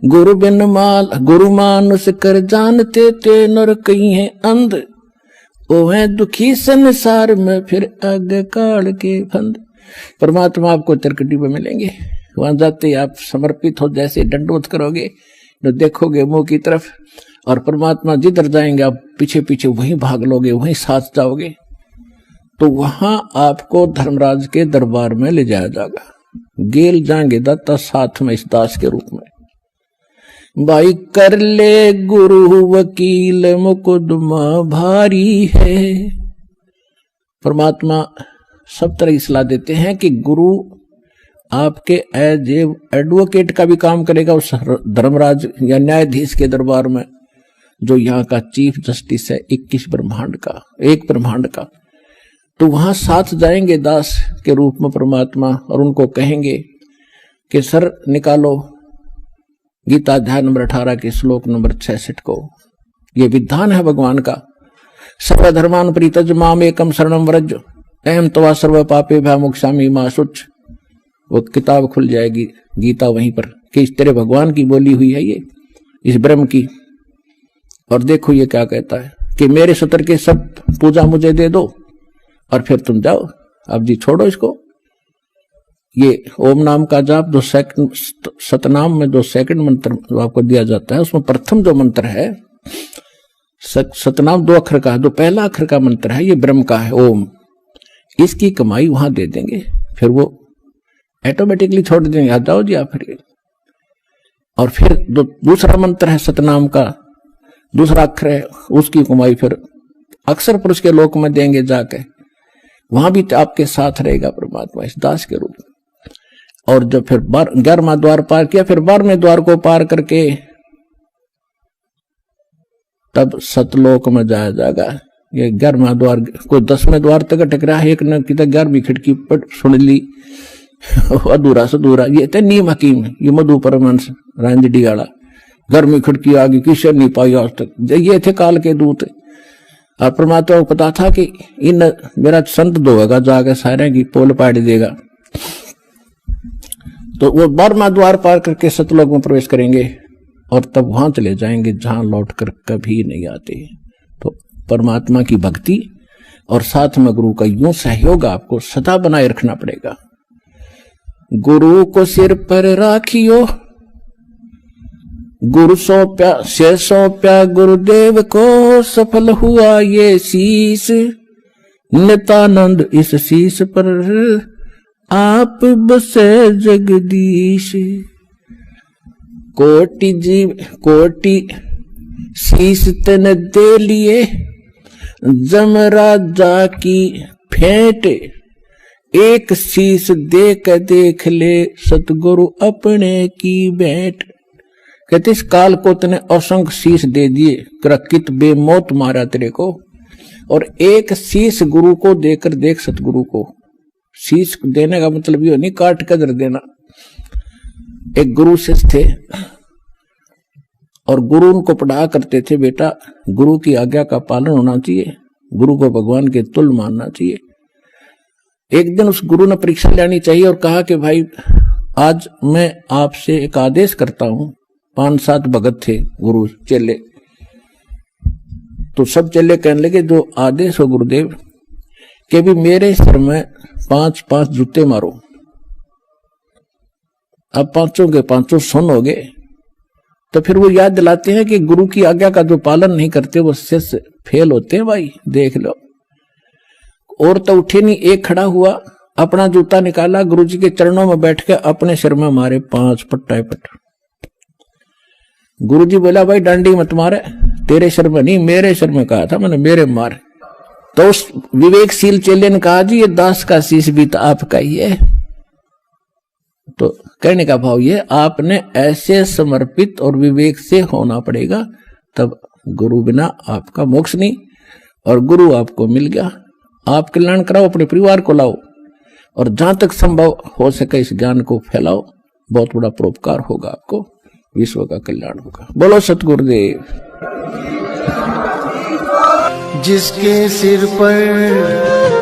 गुरु बिन माल, गुरु मानुष कर जानते ते नर कहीं है अंध, ओ है दुखी संसार में फिर आगे काल के फंद। परमात्मा आपको त्रिकुटी में मिलेंगे, वहां जाते आप समर्पित हो, जैसे दंडवत करोगे तो देखोगे मुंह की तरफ, और परमात्मा जिधर जाएंगे आप पीछे पीछे वहीं भाग लोगे, वहीं साथ जाओगे। तो वहां आपको धर्मराज के दरबार में ले जाया जाएगा, गेल जाएंगे दाता साथ में इस दास के रूप में। भाई कर ले गुरु वकील मुकदमा भारी है। परमात्मा सब तरह की सलाह देते हैं कि गुरु आपके एज एडवोकेट का भी काम करेगा उस धर्मराज या न्यायाधीश के दरबार में, जो यहाँ का चीफ जस्टिस है 21 ब्रह्मांड का, एक ब्रह्मांड का। तो वहां साथ जाएंगे दास के रूप में परमात्मा, और उनको कहेंगे कि सर निकालो गीता अध्याय नंबर 18 के श्लोक नंबर 66 को, ये विधान है भगवान का, सर्वधर्मान परित्यज माम एकम शरणम व्रज अहम तवा सर्व पापे भयमुक्षामि मा शुच। वो किताब खुल जाएगी गीता वहीं पर कि इस तेरे भगवान की बोली हुई है ये, इस ब्रह्म की। और देखो ये क्या कहता है कि मेरे सत्र के सब पूजा मुझे दे दो और फिर तुम जाओ, अब जी छोड़ो इसको। ये ओम नाम का जाप जो सतनाम में जो सेकंड मंत्र जो आपको दिया जाता है, उसमें प्रथम जो मंत्र है सतनाम 2 अक्षर का, जो पहला अक्षर का मंत्र है ये ब्रह्म का है ओम, इसकी कमाई वहां दे देंगे, फिर वो ऑटोमेटिकली छोड़ देंगे, आ जाओ जी आप फिर। और फिर जो दूसरा मंत्र है सतनाम का दूसरा अक्षर है, उसकी कमाई फिर अक्षर पुरुष के लोक में देंगे जाके, वहां भी आपके साथ रहेगा परमात्मा इस दास के रूप में। और जब फिर 11वां द्वार पार किया, फिर 12वें द्वार को पार करके तब सतलोक में जाया जाएगा। ये 11वां द्वार को 10वें द्वार तक टकरा है, एक न कि 11वीं खिड़की पर सुन ली अधूरा सधूरा, ये थे नीम हकीम, ये मधु परमहंस रांझडी वाला, 11वीं खिड़की आगे किसी नहीं पाई आज तक, ये थे काल के दूत। और परमात्मा को पता था कि इन मेरा संत धोएगा जाके सारे की पोल पाड़ देगा, तो वो 12वां द्वार पार करके सतलोक में प्रवेश करेंगे और तब वहां चले जाएंगे जहां लौटकर कभी नहीं आते। तो परमात्मा की भक्ति और साथ में गुरु का यूं सहयोग आपको सदा बनाए रखना पड़ेगा। गुरु को सिर पर राखियो, गुरु सौंप्या से सौंप्या गुरुदेव को, सफल हुआ ये शीस नित्यानंद, इस शीस पर आप बसे जगदीश। कोटि जीव कोटि शीस तन दे लिए, जमराजा की फेंट एक शीस दे के देख ले, सतगुरु अपने की भेंट। कहते इस काल को तने असंख्य शीस दे दिए, कित बेमौत मारा तेरे को, और एक शीश गुरु को देकर देख सतगुरु को। शीश देने का मतलब ये नहीं काट कर धर देना। एक गुरु शिष्य थे और गुरु उनको पढ़ा करते थे, बेटा गुरु की आज्ञा का पालन होना चाहिए, गुरु को भगवान के तुल्य मानना चाहिए। एक दिन उस गुरु ने परीक्षा लेनी चाहिए और कहा कि भाई आज मैं आपसे एक आदेश करता हूं। 5-7 भगत थे गुरु चेले, तो सब चेले कहने लगे जो आदेश हो गुरुदेव, कि भी मेरे सिर में 5-5 जूते मारो। अब 5 के 5 सुन हो गए। तो फिर वो याद दिलाते हैं कि गुरु की आज्ञा का जो पालन नहीं करते वो शिष्य फेल होते हैं। भाई देख लो। और तो उठे नहीं, एक खड़ा हुआ, अपना जूता निकाला, गुरुजी के चरणों में बैठ के अपने सिर में मारे 5 पट्टा पट। गुरुजी बोला भाई डांडी मत मारे, तेरे सिर में नहीं मेरे सिर में कहा था मैंने, मेरे मार। तो उस विवेकशील चेले ने कहा जी ये दास का शीश भी तो आपका ही है। तो कहने का भाव ये, आपने ऐसे समर्पित और विवेक से होना पड़ेगा, तब गुरु बिना आपका मोक्ष नहीं। और गुरु आपको मिल गया, आप कल्याण कराओ, अपने परिवार को लाओ और जहां तक संभव हो सके इस ज्ञान को फैलाओ। बहुत बड़ा परोपकार होगा आपको, विश्व का कल्याण होगा। बोलो सतगुरुदेव। जिसके सिर पर